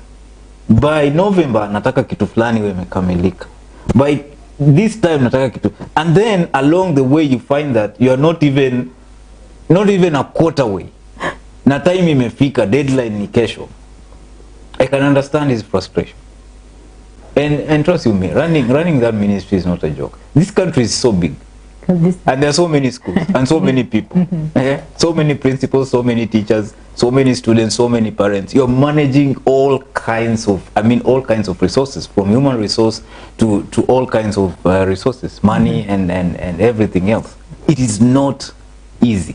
By November, nataka kitu fulani wewe imekamilika. By this time, nataka kitu. And then along the way, you find that you are not even a quarter way. Na time imefika, deadline ni kesho. I can understand his frustration. And trust you me, running that ministry is not a joke. This country is so big. And there are so many schools and so many people. So many principals, so many teachers, so many students, so many parents. You're managing all kinds of resources, from human resource to all kinds of resources, money and everything else. It is not easy.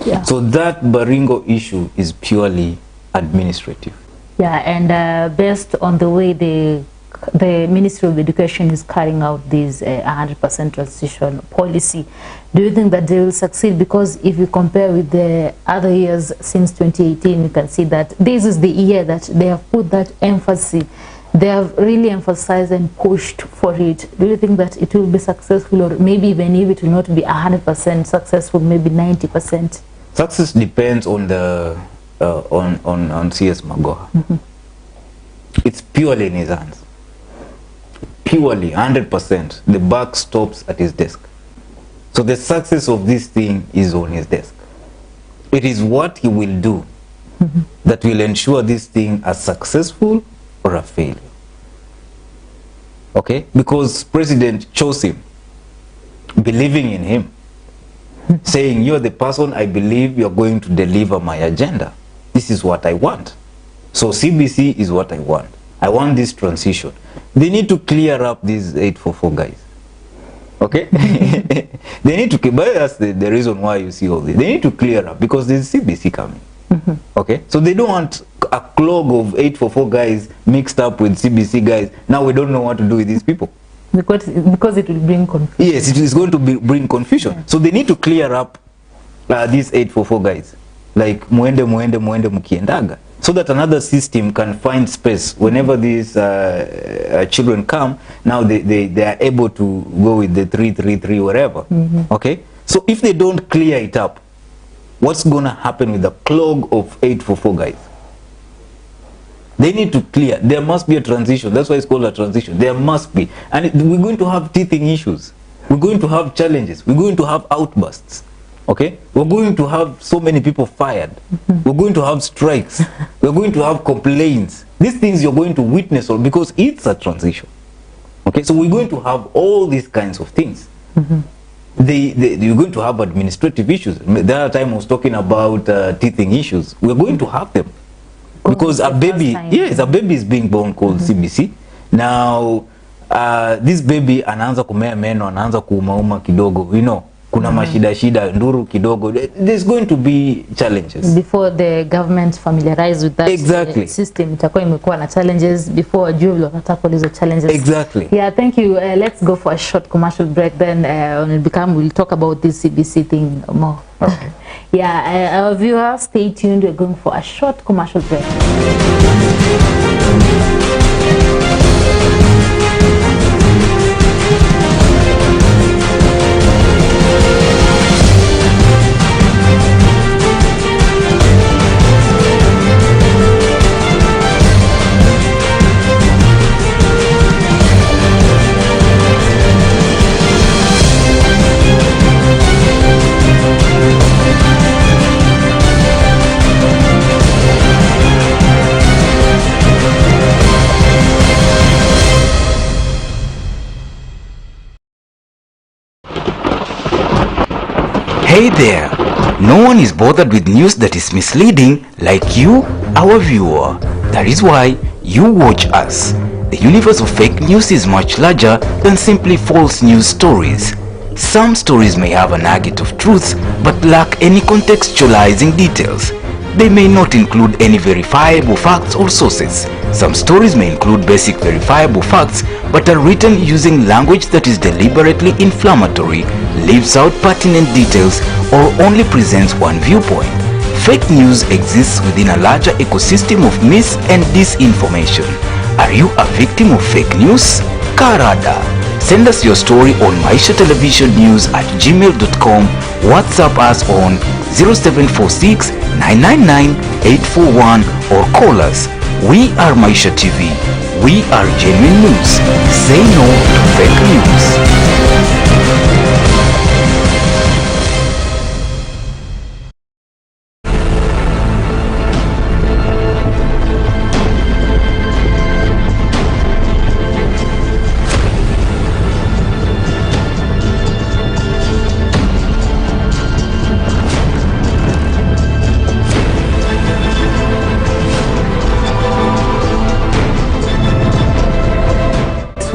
Yeah. So that Baringo issue is purely administrative. Yeah, and based on the way the Ministry of Education is carrying out this 100% transition policy, do you think that they will succeed? Because if you compare with the other years since 2018, you can see that this is the year that they have put that emphasis. They have really emphasized and pushed for it. Do you think that it will be successful, or maybe even if it will not be 100% successful, maybe 90%? Success depends on the on CS Magoha. It's purely in his hands. Purely 100%. The buck stops at his desk. So the success of this thing is on his desk. It is what he will do that will ensure this thing as successful or a failure. Okay? Because President chose him, believing in him, saying, you're the person I believe you're going to deliver my agenda. This is what I want. So CBC is what I want. I want this transition. They need to clear up these 844 guys. Okay? They need to, but that's the reason why you see all this. They need to clear up because there's CBC coming. Okay? So they don't want a clog of 844 guys mixed up with CBC guys. Now we don't know what to do with these people. Because it will bring confusion. Yes, it is going to bring confusion. Yeah. So they need to clear up these 844 guys. Like muende mukiendaga. So that another system can find space whenever these children come. Now they are able to go with the 333 whatever. Okay, so if they don't clear it up, what's gonna happen with the clog of 844 guys? They need to clear. There must be a transition. That's why it's called a transition. There must be, and we're going to have teething issues. We're going to have challenges. We're going to have outbursts. Okay, we're going to have so many people fired. We're going to have strikes. We're going to have complaints. These things you're going to witness all because it's a transition. Okay, so we're going to have all these kinds of things. You're going to have administrative issues. The other time I was talking about teething issues. We're going to have them because a baby, yes, a baby is being born called CBC. Now, this baby anaanza kumea meno, anaanza kuumauma kidogo, you know. Kuna mashida nduru kidogo. There's going to be challenges before the government familiarize with that system. Itakuwa imekuwa na challenges before wajue vile wanatackle hizo challenges. Exactly. Yeah, thank you. Let's go for a short commercial break, then we'll talk about this CBC thing more. Okay. Yeah, our viewers, stay tuned. We're going for a short commercial break. Hey there! No one is bothered with news that is misleading like you, our viewer. That is why you watch us. The universe of fake news is much larger than simply false news stories. Some stories may have a nugget of truth but lack any contextualizing details. They may not include any verifiable facts or sources. Some stories may include basic verifiable facts but are written using language that is deliberately inflammatory, leaves out pertinent details, or only presents one viewpoint. Fake news exists within a larger ecosystem of mis- and disinformation. Are you a victim of fake news? Karada. Send us your story on maishatelevisionnews@gmail.com, WhatsApp us on 0746 999 841 or call us. We are Maisha TV. We are genuine news. Say no to fake news.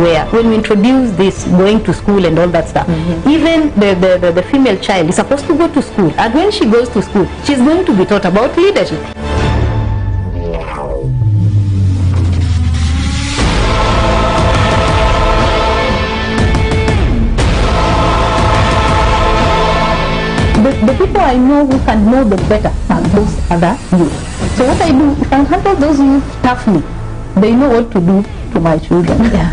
Where when we introduce this going to school and all that stuff, even the female child is supposed to go to school, and when she goes to school, she's going to be taught about leadership. The people I know who can know them better are those other youth. So what I do, if I handle those youth toughly, they know what to do to my children. Yeah.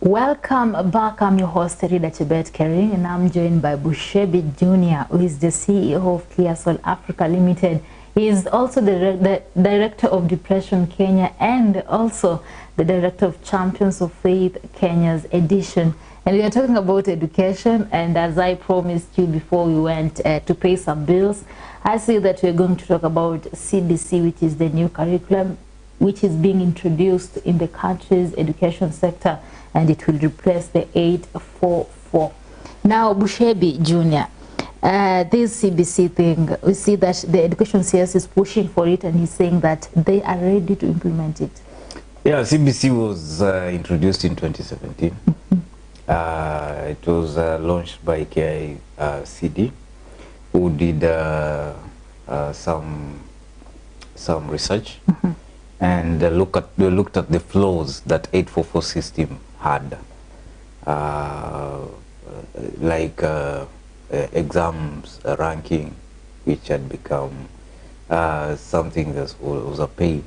Welcome back. I'm your host Rida Chebet Kering, and I'm joined by Bushebi Jr., who is the CEO of Clearsol Africa Limited. He is also the Director of Depression Kenya and also the Director of Champions of Faith Kenya's edition. And we are talking about education, and as I promised you before we went to pay some bills, I say that we're going to talk about CBC, which is the new curriculum which is being introduced in the country's education sector, and it will replace the 844. Now, Bushebi Jr., this CBC thing, we see that the education CS is pushing for it, and he's saying that they are ready to implement it. Yeah, CBC was introduced in 2017. It was launched by KICD, who did some research and they looked at the flaws that 844 system had, like exams ranking, which had become something that was a pain.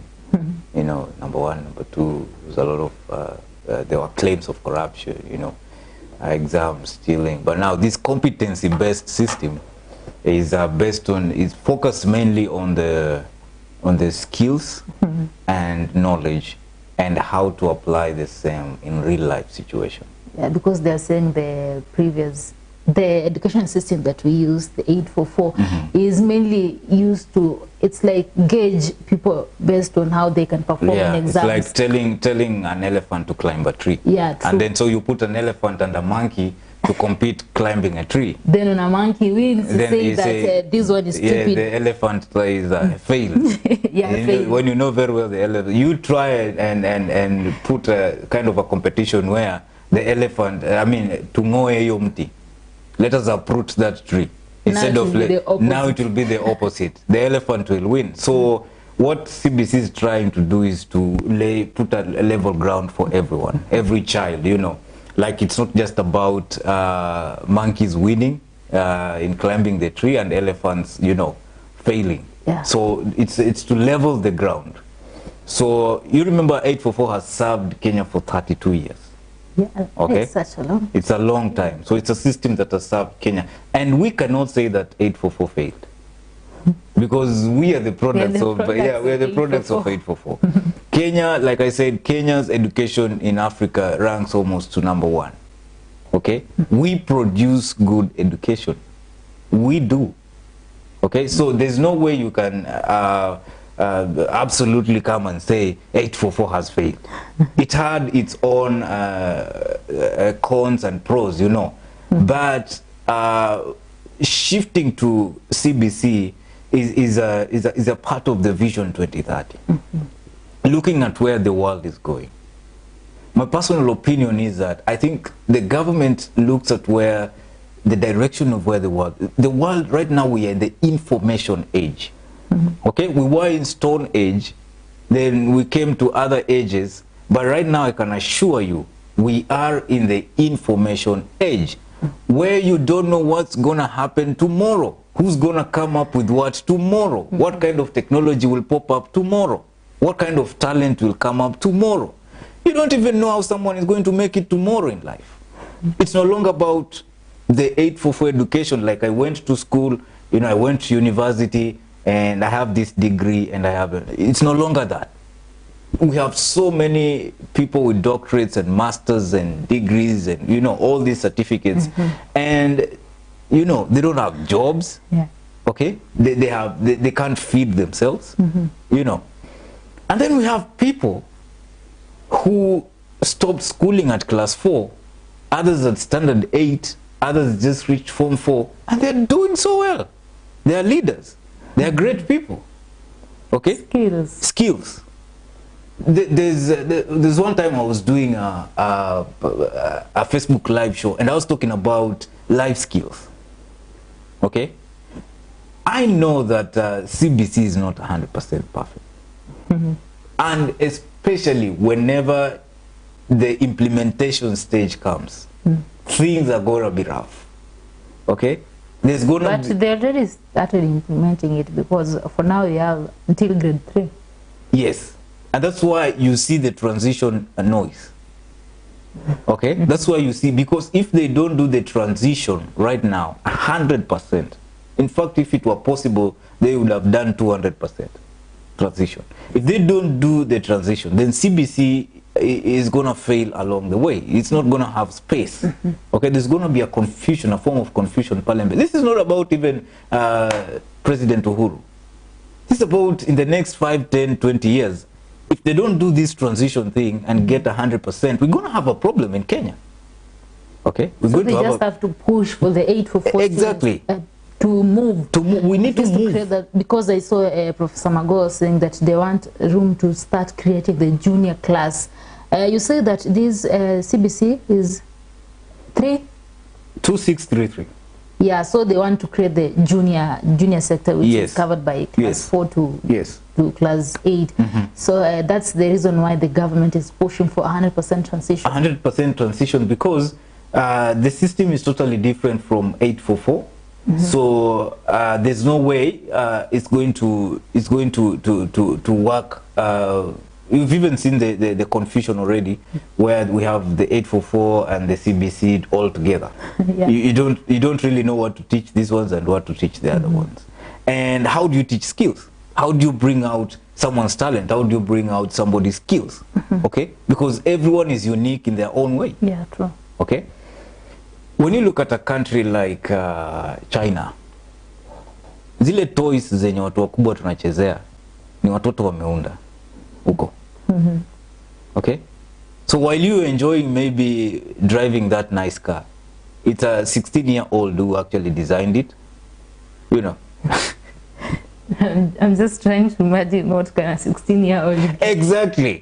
You know, number one, number two, was a lot of there were claims of corruption, you know, exam stealing. But now this competency-based system is based on, is focused mainly on the skills and knowledge and how to apply the same in real life situation. Yeah, because they're saying the education system that we use, the 844, is mainly used to, it's like gauge people based on how they can perform in exams. It's like telling an elephant to climb a tree. Yeah, true. And then so you put an elephant and a monkey to compete climbing a tree. Then when a monkey wins, you say that this one is stupid. Yeah, the elephant is failed. Failed. When you know very well the elephant, you try and put a kind of a competition where the elephant, I mean, to moe yomti, let us uproot that tree. Instead of now it will be the opposite. The elephant will win. So what CBC is trying to do is to put a level ground for everyone, every child, you know. Like it's not just about monkeys winning in climbing the tree and elephants, you know, failing. Yeah. So it's to level the ground. So you remember 844 has served Kenya for 32 years. Yeah, okay. It's such a long. It's a long time. So it's a system that has served Kenya. And we cannot say that 844 failed. because we are the products of we are the products of 844. Kenya, like I said, Kenya's education in Africa ranks almost to #1. Okay, we produce good education. We do. Okay, so there's no way you can absolutely come and say 844 has failed. It had its own cons and pros, you know, but shifting to CBC is a part of the Vision 2030. Looking at where the world is going. My personal opinion is that I think the government looks at where the direction of where the world right now, we are in the information age. Okay, we were in Stone Age, then we came to other ages, but right now I can assure you we are in the information age, where you don't know what's gonna happen tomorrow, who's gonna come up with what tomorrow, what kind of technology will pop up tomorrow, what kind of talent will come up tomorrow. You don't even know how someone is going to make it tomorrow in life. It's no longer about the 844 education, like I went to school, you know, I went to university and I have this degree and I have it's no longer that. We have so many people with doctorates and masters and degrees and, you know, all these certificates, and, you know, they don't have jobs. Okay, they can't feed themselves, you know. And then we have people who stopped schooling at class 4, others at standard 8, others just reached form 4, and they're doing so well. They are leaders. They are great people. Okay? Skills. There's one time I was doing a Facebook live show, and I was talking about life skills. Okay? I know that CBC is not 100% perfect. And especially whenever the implementation stage comes, things are going to be rough. Okay? There's going but they already started implementing it, because for now we have until grade 3. Yes. And that's why you see the transition noise. Okay? That's why you see, because if they don't do the transition right now, 100%, in fact, if it were possible, they would have done 200% transition. If they don't do the transition, then CBC is going to fail along the way. It's not going to have space. Okay, there's going to be a confusion, a form of confusion parliament. This is not about even President Uhuru. This is about in the next 5, 10, 20 years. If they don't do this transition thing and get 100%, we're going to have a problem in Kenya. Okay, we're so going they to just have to push for the 844 exactly to move. We need to move. create that, because I saw Professor Mago saying that they want room to start creating the junior class. You say that this CBC is 2633. Yeah, so they want to create the junior sector, which is covered by class 4 to class 8. So that's the reason why the government is pushing for 100% transition. 100% transition, because the system is totally different from 844. So there's no way it's going to work. You've even seen the confusion already, where we have the 844 and the CBC all together. You don't really know what to teach these ones and what to teach the other ones. And how do you teach skills? How do you bring out someone's talent? How do you bring out somebody's skills? Okay, because everyone is unique in their own way. Yeah, true. Okay. When you look at a country like China, zile toys zenye watu wakubwa tunachezea ni watoto wameunda huko. Okay? So while you enjoying maybe driving that nice car, it's a 16-year-old who actually designed it. You know. I'm just trying to imagine what kind of 16-year-old. Exactly.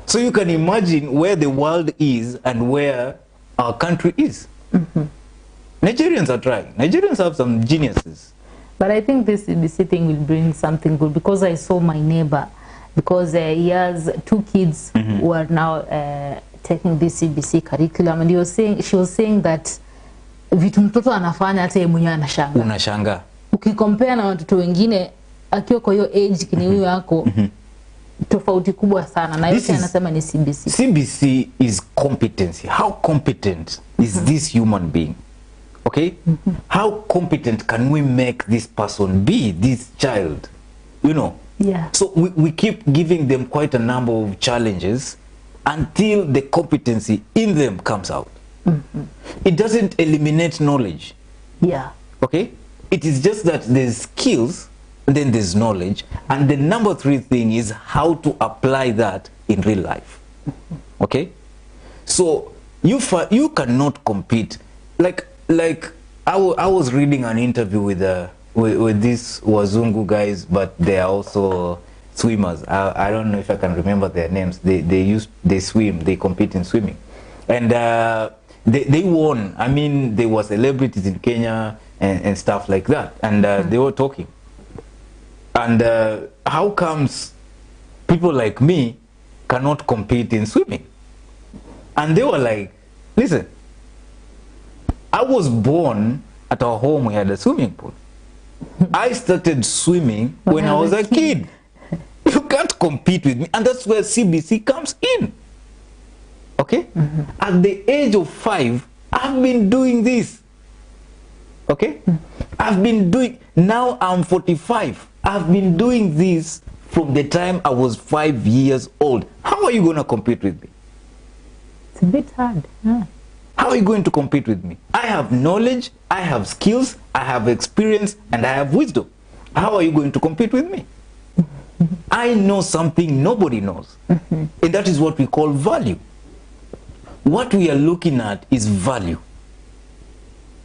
So you can imagine where the world is and where our country is. Nigerians are trying. Nigerians have some geniuses. But I think this CBC thing will bring something good, because I saw my neighbor, because he has 2 kids who are now taking this CBC curriculum, and she was saying that vitu mtoto anafanya hata yeye mwenyewe anashangaa. Unashangaa. Ukicompare na watoto wengine akiwa kwa hiyo age kini huyo yako, tofauti kubwa sana, na yote anasema ni CBC. CBC is competency. How competent is this human being? Okay? How competent can we make this person be, this child? You know? Yeah. So we keep giving them quite a number of challenges until the competency in them comes out. It doesn't eliminate knowledge. Yeah. Okay? It is just that there's skills, then there's knowledge, and the number 3 thing is how to apply that in real life. Okay? So you cannot compete. Like I was reading an interview with these Wazungu guys, but they are also swimmers. I don't know if I can remember their names. They swim, they compete in swimming, and they won. I mean, they were celebrities in Kenya and stuff like that, and they were talking. And how comes people like me cannot compete in swimming? And they were like, listen, I was born at our home, we had a swimming pool. I started swimming when I was a kid. You can't compete with me. And that's where CBC comes in. Okay? At the age of 5, I've been doing this. Okay? I've been doing, now I'm 45. I've been doing this from the time I was 5 years old. How are you going to compete with me? It's a bit hard. Yeah. How are you going to compete with me? I have knowledge, I have skills, I have experience, and I have wisdom. How are you going to compete with me? I know something nobody knows. And that is what we call value. What we are looking at is value.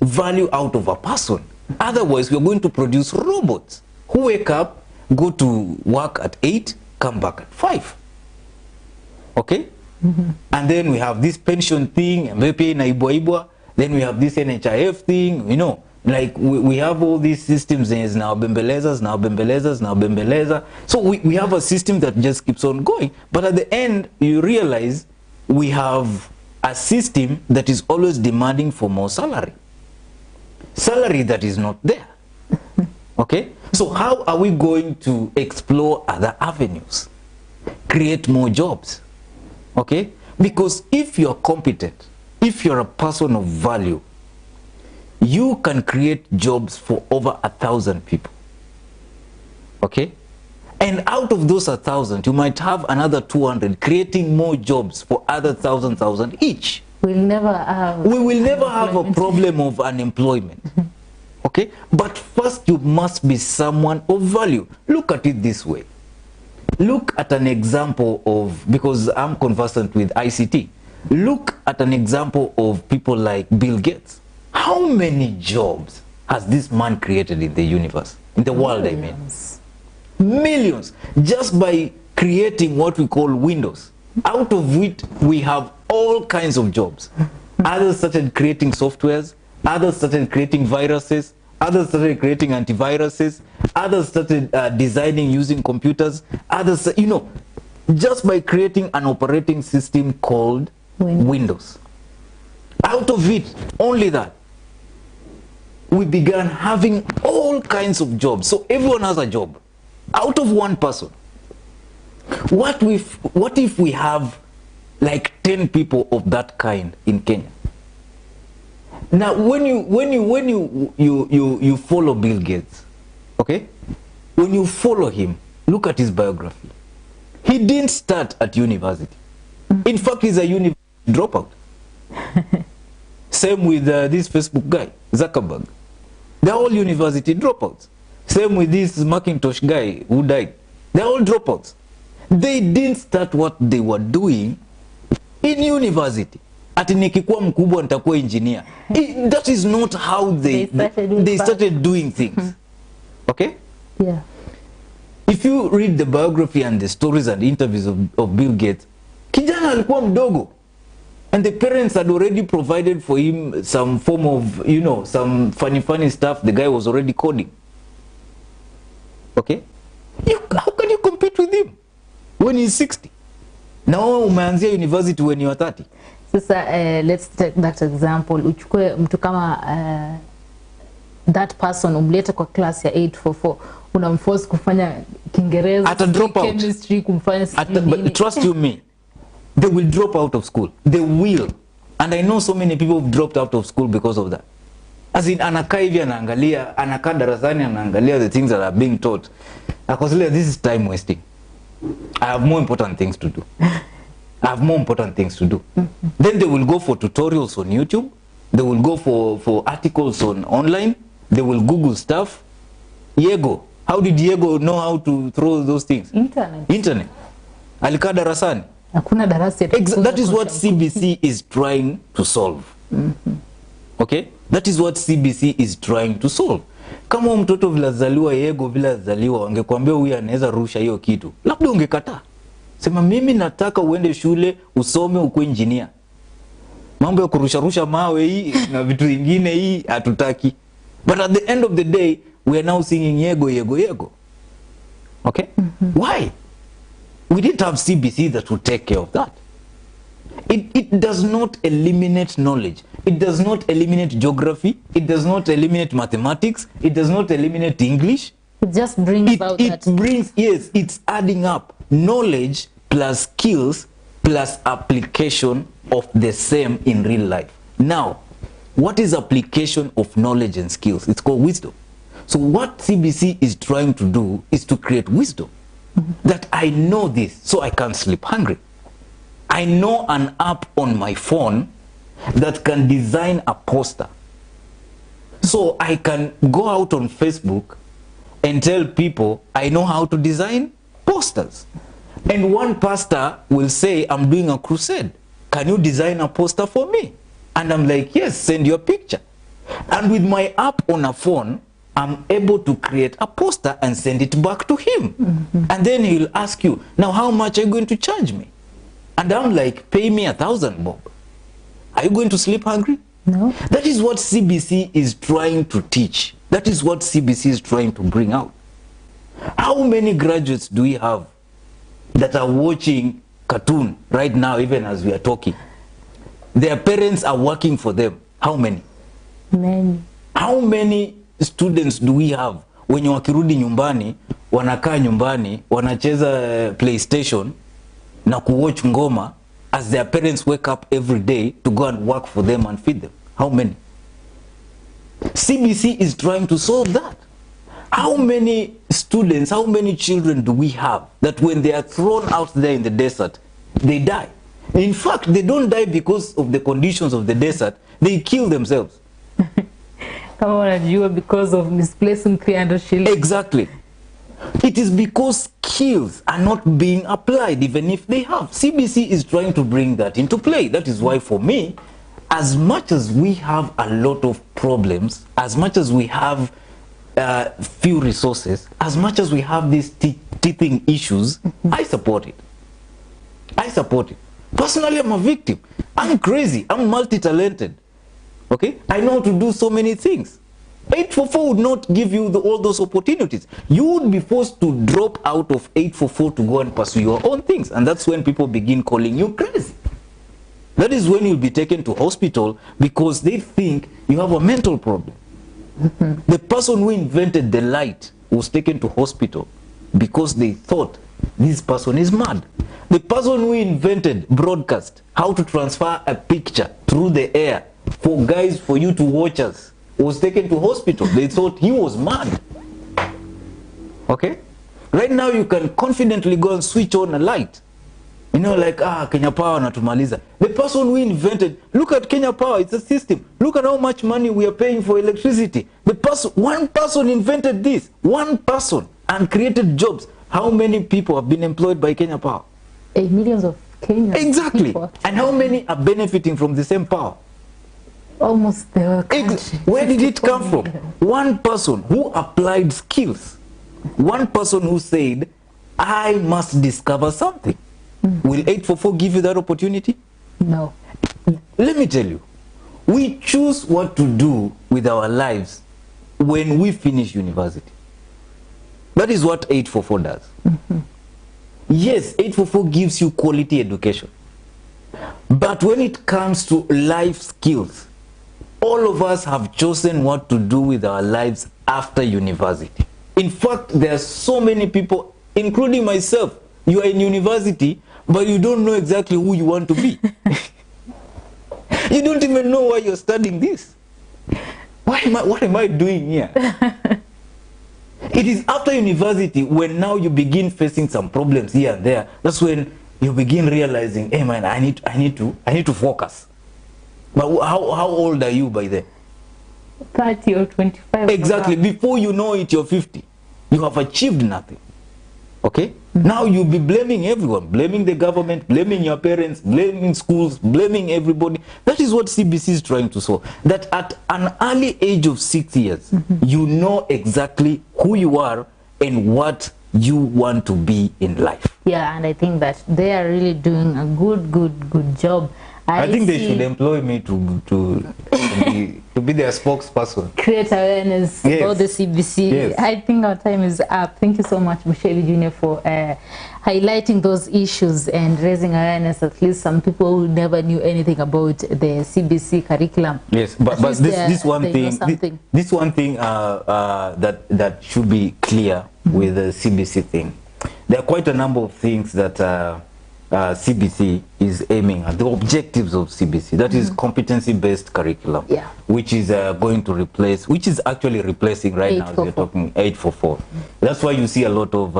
Value out of a person. Otherwise, we are going to produce robots who wake up, go to work at 8, come back at 5. Okay? And then we have this pension thing, then we have this NHIF thing, you know, like we have all these systems now, bembelezas, now bembelezas, now bembeleza. So we have a system that just keeps on going. But at the end, you realize we have a system that is always demanding for more salary. Salary that is not there. Okay? So how are we going to explore other avenues? Create more jobs? Okay? Because if you're competent, if you're a person of value, you can create jobs for over 1,000 people. Okay? And out of those 1,000, you might have another 200 creating more jobs for other 1,000 each. We will never have a problem of unemployment. Okay? But first you must be someone of value. Look at it this way. Look at an example of, because I'm conversant with ICT, look at an example of people like Bill Gates. How many jobs has this man created in the universe, in the world, I mean? Millions. Just by creating what we call Windows, out of which we have all kinds of jobs. Others started creating softwares, others started creating viruses, others started creating antiviruses, others started designing using computers, others, you know, just by creating an operating system called Windows. Out of it, only that, we began having all kinds of jobs. So everyone has a job, out of one person. What if we have like 10 people of that kind in Kenya? Now, when you follow Bill Gates, okay? When you follow him, look at his biography. He didn't start at university. In fact, he's a university dropout. Same with this Facebook guy, Zuckerberg. They're all university dropouts. Same with this Macintosh guy who died. They're all dropouts. They didn't start what they were doing in university. Ati nikikuwa mkubwa nitakuwa engineer. That is not how they started doing things. Okay? Yeah. If you read the biography and the stories and interviews of Bill Gates, kijana alikuwa mdogo. And the parents had already provided for him some form of, you know, some funny stuff. The guy was already coding. Okay? How can you compete with him when he's 60? Now umeanzia university when you are 30. Sasa, let's take that example. Uchukue mtu kama that person umlete kwa class ya 844, unamforce kufanya Kiingereza, at a dropout, chemistry, kumfanya but trust you me, they will drop out of school. They will. And I know so many people who've dropped out of school because of that. As in, anakaa hivi anaangalia, anakaa darasani anaangalia the things that are being taught. Akosile, this is time wasting. I have more important things to do. I have more important things to do. Then they will go for tutorials on YouTube. They will go for articles on online. They will Google stuff. Diego, how did Diego know how to throw those things? Internet. Alikaa darasani. Hakuna darasa. That is what CBC is trying to solve. Okay? That is what CBC is trying to solve. Kama mtoto vile zaliwa Diego vile zaliwa, wangekwambia huyu anaweza rusha hiyo kitu, labda ungekataa. Sema mimi nataka uende shule usome ukue engineer. Mambo ya kurusha mawe hii na vitu vingine hii hatutaki. But at the end of the day, we are now singing Diego. Okay? Why? We didn't have CBC that would take care of that. It does not eliminate knowledge. It does not eliminate geography. It does not eliminate mathematics. It does not eliminate English. It just brings out that. It brings, yes, it's adding up. Knowledge plus skills plus application of the same in real life. Now, what is application of knowledge and skills? It's called wisdom. So what CBC is trying to do is to create wisdom. That I know this, so I can't sleep hungry. I know an app on my phone that can design a poster. So I can go out on Facebook and tell people I know how to design posters. And one pastor will say, I'm doing a crusade. Can you design a poster for me? And I'm like, yes, send your picture. And with my app on a phone, I'm able to create a poster and send it back to him. And then he'll ask you, now how much are you going to charge me? And I'm like, pay me 1,000 bob. Are you going to sleep hungry? No. That is what CBC is trying to teach. That is what CBC is trying to bring out. How many graduates do we have that are watching cartoon right now, even as we are talking? Their parents are working for them. How many? Many. How many students do we have wenye wakirudi nyumbani, wanakaa nyumbani, wanacheza PlayStation na kuwatch ngoma as their parents wake up every day to go and work for them and feed them? How many? CBC is trying to solve that. How many students, how many children do we have that when they are thrown out there in the desert, they die? In fact, they don't die because of the conditions of the desert, they kill themselves. Come on, you are because of misplacing 300 shillings. Exactly. It is because skills are not being applied even if they have. CBC is trying to bring that into play. That is why for me, as much as we have a lot of problems, as much as we have few resources, as much as we have these teething issues, I support it. I support it. Personally, I'm a victim. I'm crazy. I'm multi-talented. Okay? I know how to do so many things. 844 would not give you all those opportunities. You would be forced to drop out of 844 to go and pursue your own things. And that's when people begin calling you crazy. That is when you'll be taken to hospital because they think you have a mental problem. The person who invented the light was taken to hospital because they thought this person is mad. The person who invented broadcast, how to transfer a picture through the air for guys, for you to watch us, was taken to hospital. They thought he was mad. Okay? Right now you can confidently go and switch on a light. You know, like, Kenya Power natumaliza. The person who invented, look at Kenya Power, it's a system. Look at how much money we are paying for electricity. One person invented this. One person, and created jobs. How many people have been employed by Kenya Power? Millions of Kenyans. Exactly. People. And how many are benefiting from the same power? Almost the whole country. Where did it come from? One person who applied skills. One person who said, I must discover something. Will 844 give you that opportunity? No. Let me tell you, we choose what to do with our lives when we finish university. That is what 844 does. Yes, 844 gives you quality education. But when it comes to life skills, all of us have chosen what to do with our lives after university. In fact, there are so many people, including myself, you are in university, but you don't know exactly who you want to be. You don't even know why you're studying this. What am I doing here? It is after university when now you begin facing some problems here and there. That's when you begin realizing, hey man, I need to focus. But how old are you by then? 30 or 25. Exactly. Before you know it, you're 50. You have achieved nothing. Okay? Now you'll be blaming everyone, blaming the government, blaming your parents, blaming schools, blaming everybody. That is what CBC is trying to solve. That at an early age of 6 years, you know exactly who you are and what you want to be in life. Yeah, and I think that they are really doing a good job. I think they should employ me to be their spokesperson. Create awareness about the CBC. Yes. I think our time is up. Thank you so much, Bushebi Jr., for highlighting those issues and raising awareness. At least some people who never knew anything about the CBC curriculum. Yes, but this one thing that should be clear with the CBC thing. There are quite a number of things that CBC is aiming at, the objectives of CBC, that is competency-based curriculum, which is going to replace, which is actually replacing right now, as we're talking 844. That's why you see a lot of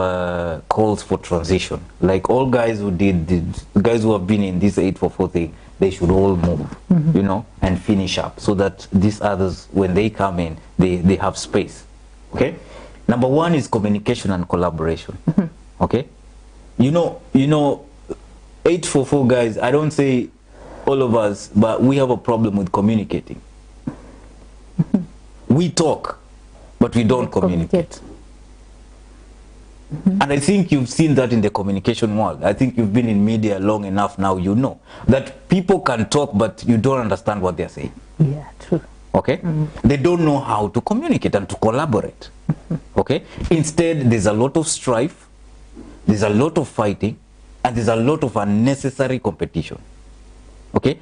calls for transition. Like all guys who guys who have been in this 844 thing, they should all move, you know, and finish up so that these others, when they come in, they have space. Okay? Number one is communication and collaboration. Okay? You know, 844 guys, I don't say all of us, but we have a problem with communicating. We talk, but we don't communicate. And I think you've seen that in the communication world. I think you've been in media long enough now, you know that people can talk, but you don't understand what they're saying. Yeah, true. Okay? They don't know how to communicate and to collaborate. Okay? Instead, there's a lot of strife, there's a lot of fighting, and there's a lot of unnecessary competition. Okay?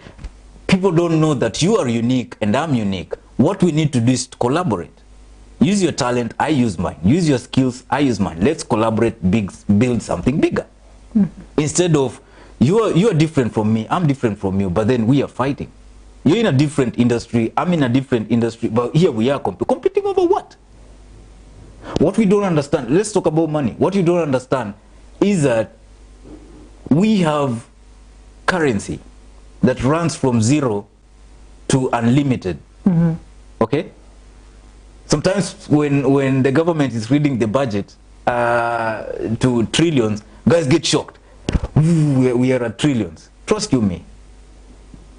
People don't know that you are unique and I'm unique. What we need to do is to collaborate. Use your talent, I use mine. Use your skills, I use mine. Let's collaborate, build something bigger. Instead of, you are different from me, I'm different from you, but then we are fighting. You're in a different industry, I'm in a different industry, but here we are competing over what? What we don't understand, let's talk about money. What you don't understand is that we have currency that runs from 0 to unlimited. Okay? Sometimes when the government is reading the budget to trillions, guys get shocked. We are at trillions. Trust you me.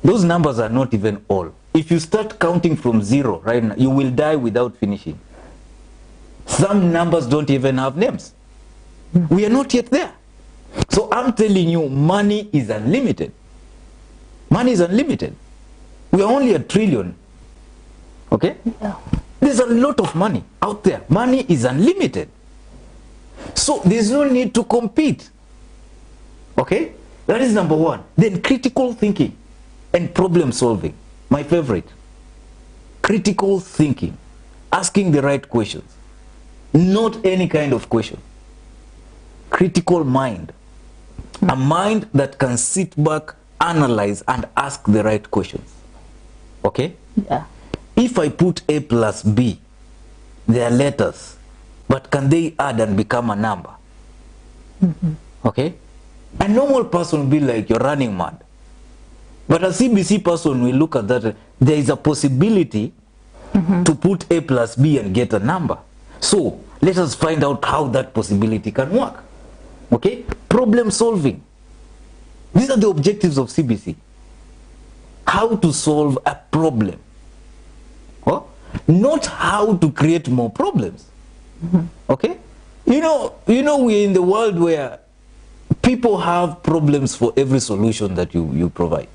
Those numbers are not even all. If you start counting from 0 right now, you will die without finishing. Some numbers don't even have names. We are not yet there. So I'm telling you, money is unlimited. Money is unlimited. We are only a trillion. Okay? Yeah. There's a lot of money out there. Money is unlimited. So there's no need to compete. Okay? That is number one. Then critical thinking and problem solving. My favorite. Critical thinking. Asking the right questions. Not any kind of question. Critical mind. A mind that can sit back, analyze, and ask the right questions. Okay? Yeah. If I put A plus B, they are letters, but can they add and become a number? Okay? A normal person will be like, you're running mad. But a CBC person will look at that, there is a possibility to put A plus B and get a number. So, let us find out how that possibility can work. Okay? Problem solving. These are the objectives of CBC. How to solve a problem. Oh? Not how to create more problems. Okay? You know, we're in the world where people have problems for every solution that you provide.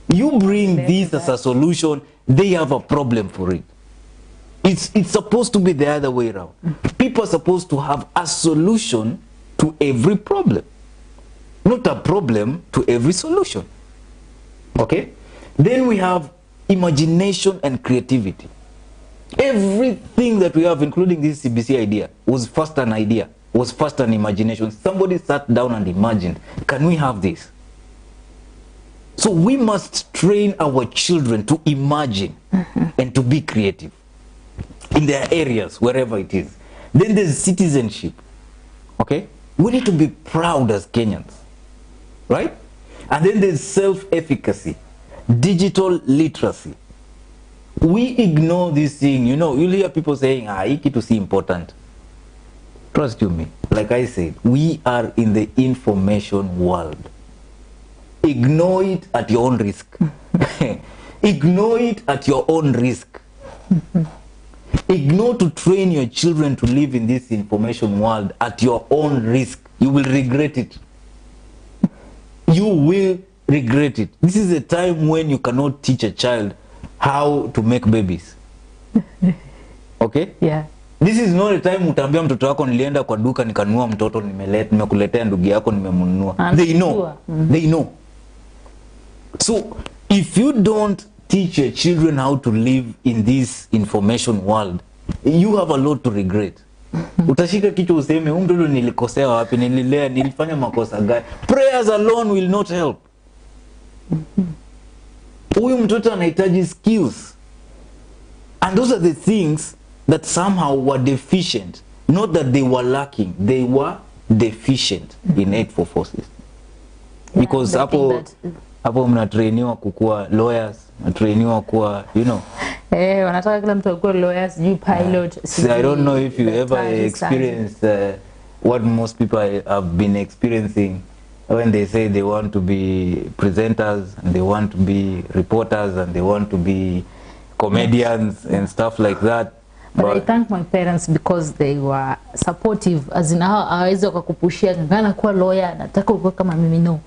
You bring this as a solution, they have a problem for it. It's supposed to be the other way around. People are supposed to have a solution to every problem, not a problem to every solution. Okay? Then we have imagination and creativity. Everything that we have, including this CBC idea, was first an idea, was first an imagination. Somebody sat down and imagined, can we have this? So we must train our children to imagine and to be creative in their areas, wherever it is. Then there's citizenship, okay? We need to be proud as Kenyans, right? And then there's self-efficacy, digital literacy. We ignore this thing, you know, you'll hear people saying, hiki to see important. Trust you me, like I said, we are in the information world. Ignore it at your own risk. Ignore it at your own risk. Ignore to train your children to live in this information world at your own risk. You will regret it. You will regret it. This is a time when you cannot teach a child how to make babies. Okay? Yeah. This is not a time utambia mtoto wako nilienda kwa duka nikanunua mtoto nimekuletea ndugu yako nimemununua. They know. They know. So if you don't teach your children how to live in this information world, you have a lot to regret. Utashika kichwa useme huyu mtoto nilikosea wapi, nililea, nilifanya makosa gani? Prayers alone will not help. Huyu mtoto anahitaji skills. And those are the things that somehow were deficient. Not that they were lacking, they were deficient in 844 system. Because hapo mnatrainiwa kukuwa lawyers, mnatrainiwa kuwa, you know. Wanataka kila mtu akuwe lawyers, you pilot. So I don't know if you ever experienced what most people have been experiencing when they say they want to be presenters and they want to be reporters and they want to be comedians and stuff like that. But I thank my parents because they were supportive, as in hawawezi wakakupushia ngana kuwa lawyer, nataka ukuwe kama mimi. No,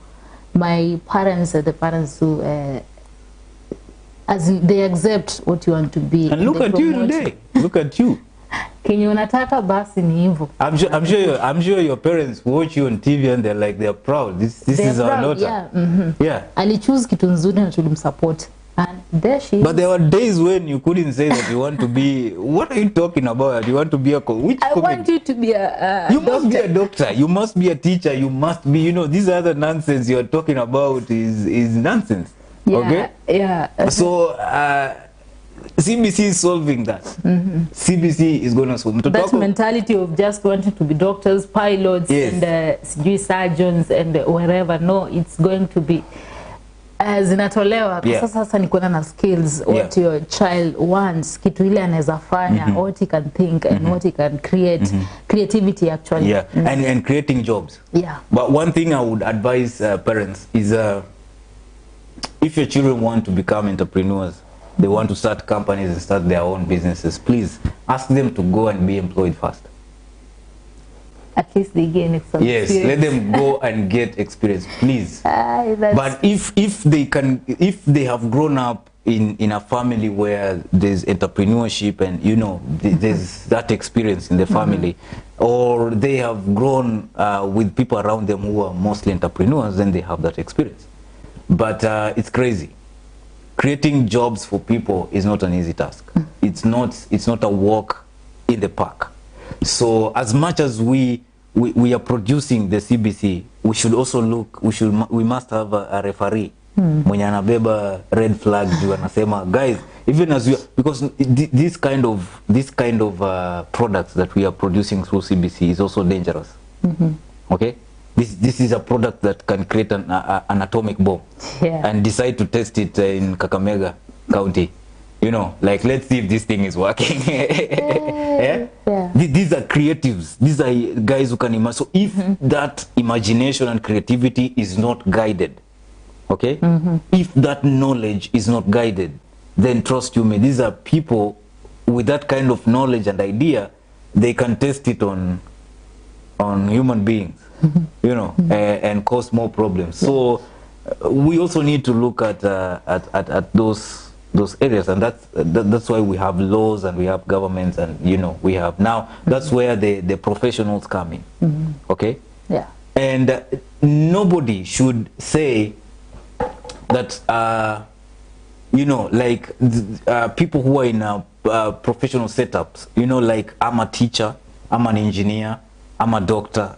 my parents are the parents who as in they accept what you want to be. And look at you today. Look at you. Kenye unataka basi ni hivyo. I'm sure your parents watch you on TV and they're like they're proud. This is our daughter. Yeah. Yeah. Alichoose kitu nzuri na tulimsupport. And there she is. But there were days when you couldn't say that you want to be. What are you talking about? You want to be I want you to be a you doctor. must be a doctor. You must be a teacher. You must be. You know, these other nonsense you're talking about is nonsense. Yeah, okay. Yeah. So CBC is solving that. CBC is going to solve. That mentality of just wanting to be doctors, pilots, and surgeons, and wherever. No, it's going to be. Zinatolewa kwa sasa ni kuona na skills what your child wants, kitu ile anaweza fanya, what he can think and what he can create, creativity actually. And creating jobs. But one thing I would advise parents is if your children want to become entrepreneurs, they want to start companies and start their own businesses, please ask them to go and be employed first. At least they gain some experience. Let them go and get experience, please. But if they have grown up in a family where there's entrepreneurship and you know there's that experience in the family, or they have grown with people around them who are mostly entrepreneurs, then they have that experience. But it's crazy. Creating jobs for people is not an easy task. It's not a walk in the park. So as much as we are producing the CBC, we should also look. We must have a referee. Mwenye anabeba red flag juu anasema guys, even as we, because this kind of products that we are producing through CBC is also dangerous. Okay, this is a product that can create an atomic bomb and decide to test it in Kakamega County. You know, like, let's see if this thing is working. These are creatives. These are guys who can imagine. So if that imagination and creativity is not guided, okay, if that knowledge is not guided, then trust you me, these are people with that kind of knowledge and idea. They can test it on human beings, you know, and cause more problems. So we also need to look at those areas, and that's why we have laws and we have governments, and you know, we have now, that's where the professionals come in. Okay, and nobody should say that you know, like people who are in professional setups, you know, like I'm a teacher, I'm an engineer, I'm a doctor,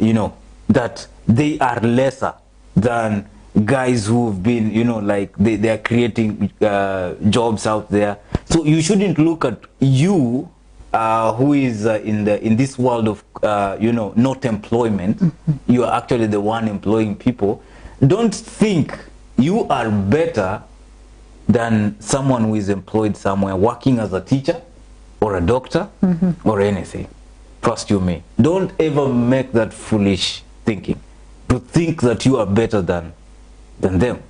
you know, that they are lesser than guys who've been, you know, like they are creating jobs out there. So you shouldn't look at you who is in this world of you know, not employment. You are actually the one employing people. Don't think you are better than someone who is employed somewhere working as a teacher or a doctor or anything. Trust you me. Don't ever make that foolish thinking to think that you are better than them.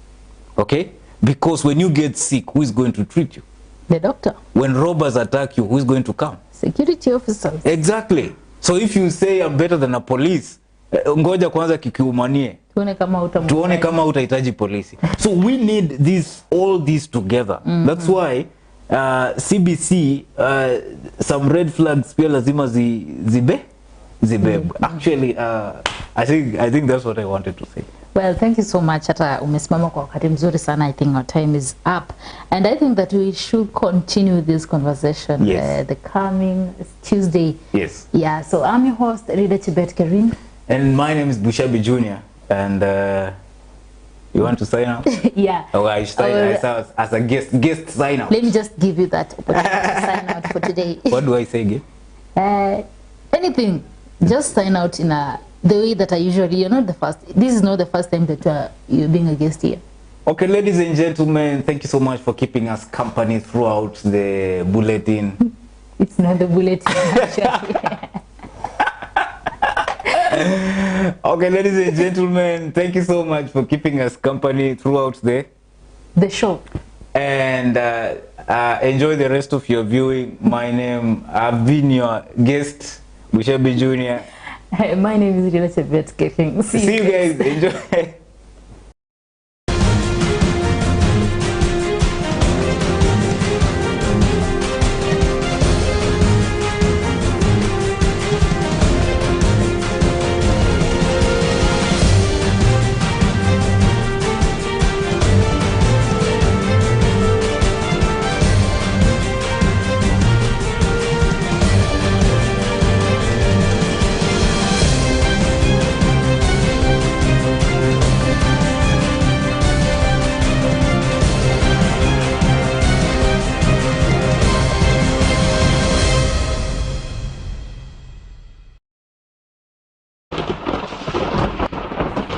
Okay? Because when you get sick, who is going to treat you? The doctor. When robbers attack you, who is going to come? Security officers. Exactly. So if you say I'm better than a police, ngoja kwanza kikiumanie. Tuone kama utahitaji polisi. So we need all these together. That's why CBC, some red flags pia lazima zibebe. Actually, I think that's what I wanted to say. Well, thank you so much. Hata umesimama kwa wakati mzuri sana. I think our time is up. And I think that we should continue this conversation the coming Tuesday. Yes. Yeah, so I'm your host, Rida Chibet Karim. And my name is Bushabi Jr. And you want to sign out? Yeah. Oh, I sign as a guest sign out. Let me just give you that opportunity to sign out for today. What do I say again? Anything. Just sign out in the way that I usually, you're not the first. This is not the first time that you're being a guest here. Okay, ladies and gentlemen, thank you so much for keeping us company throughout the bulletin. It's not the bulletin, actually. Okay, ladies and gentlemen, thank you so much for keeping us company throughout the show. And enjoy the rest of your viewing. I've been your guest, Bushabi Jr. My name is Rida Chibet Karim. See you guys. Enjoy.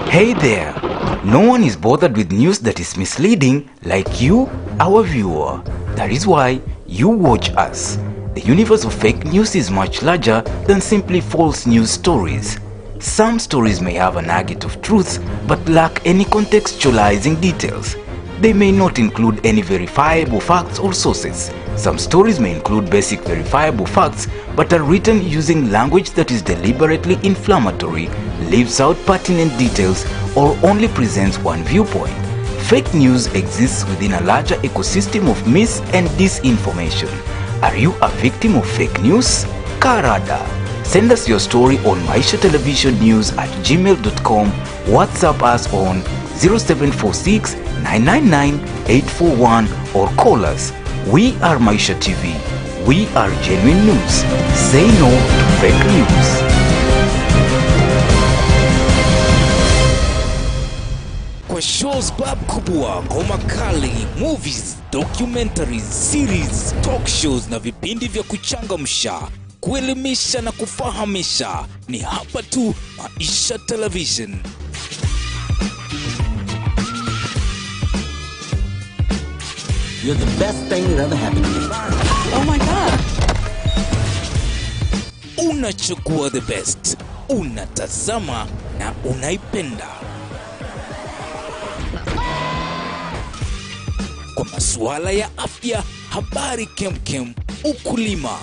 Hey there! No one is bothered with news that is misleading like you, our viewer. That is why you watch us. The universe of fake news is much larger than simply false news stories. Some stories may have a nugget of truth but lack any contextualizing details. They may not include any verifiable facts or sources. Some stories may include basic verifiable facts but are written using language that is deliberately inflammatory, leaves out pertinent details, or only presents one viewpoint. Fake news exists within a larger ecosystem of mis- and disinformation. Are you a victim of fake news? Karada! Send us your story on maishatelevisionnews@gmail.com, WhatsApp us on 0746 999 841 or call us. We are Maisha TV. We are genuine news. Say no to fake news. Kwa shows bab kubwa, ngoma kali, movies, documentaries, series, talk shows na vipindi vya kuchangamsha, kuelimisha na kufahamisha, ni hapa tu Maisha Television. You're the best thing that ever happened to me. Oh my God! Unachukua the best, unatazama na unaipenda. Kwa masuala ya afya, habari kemkem, ukulima,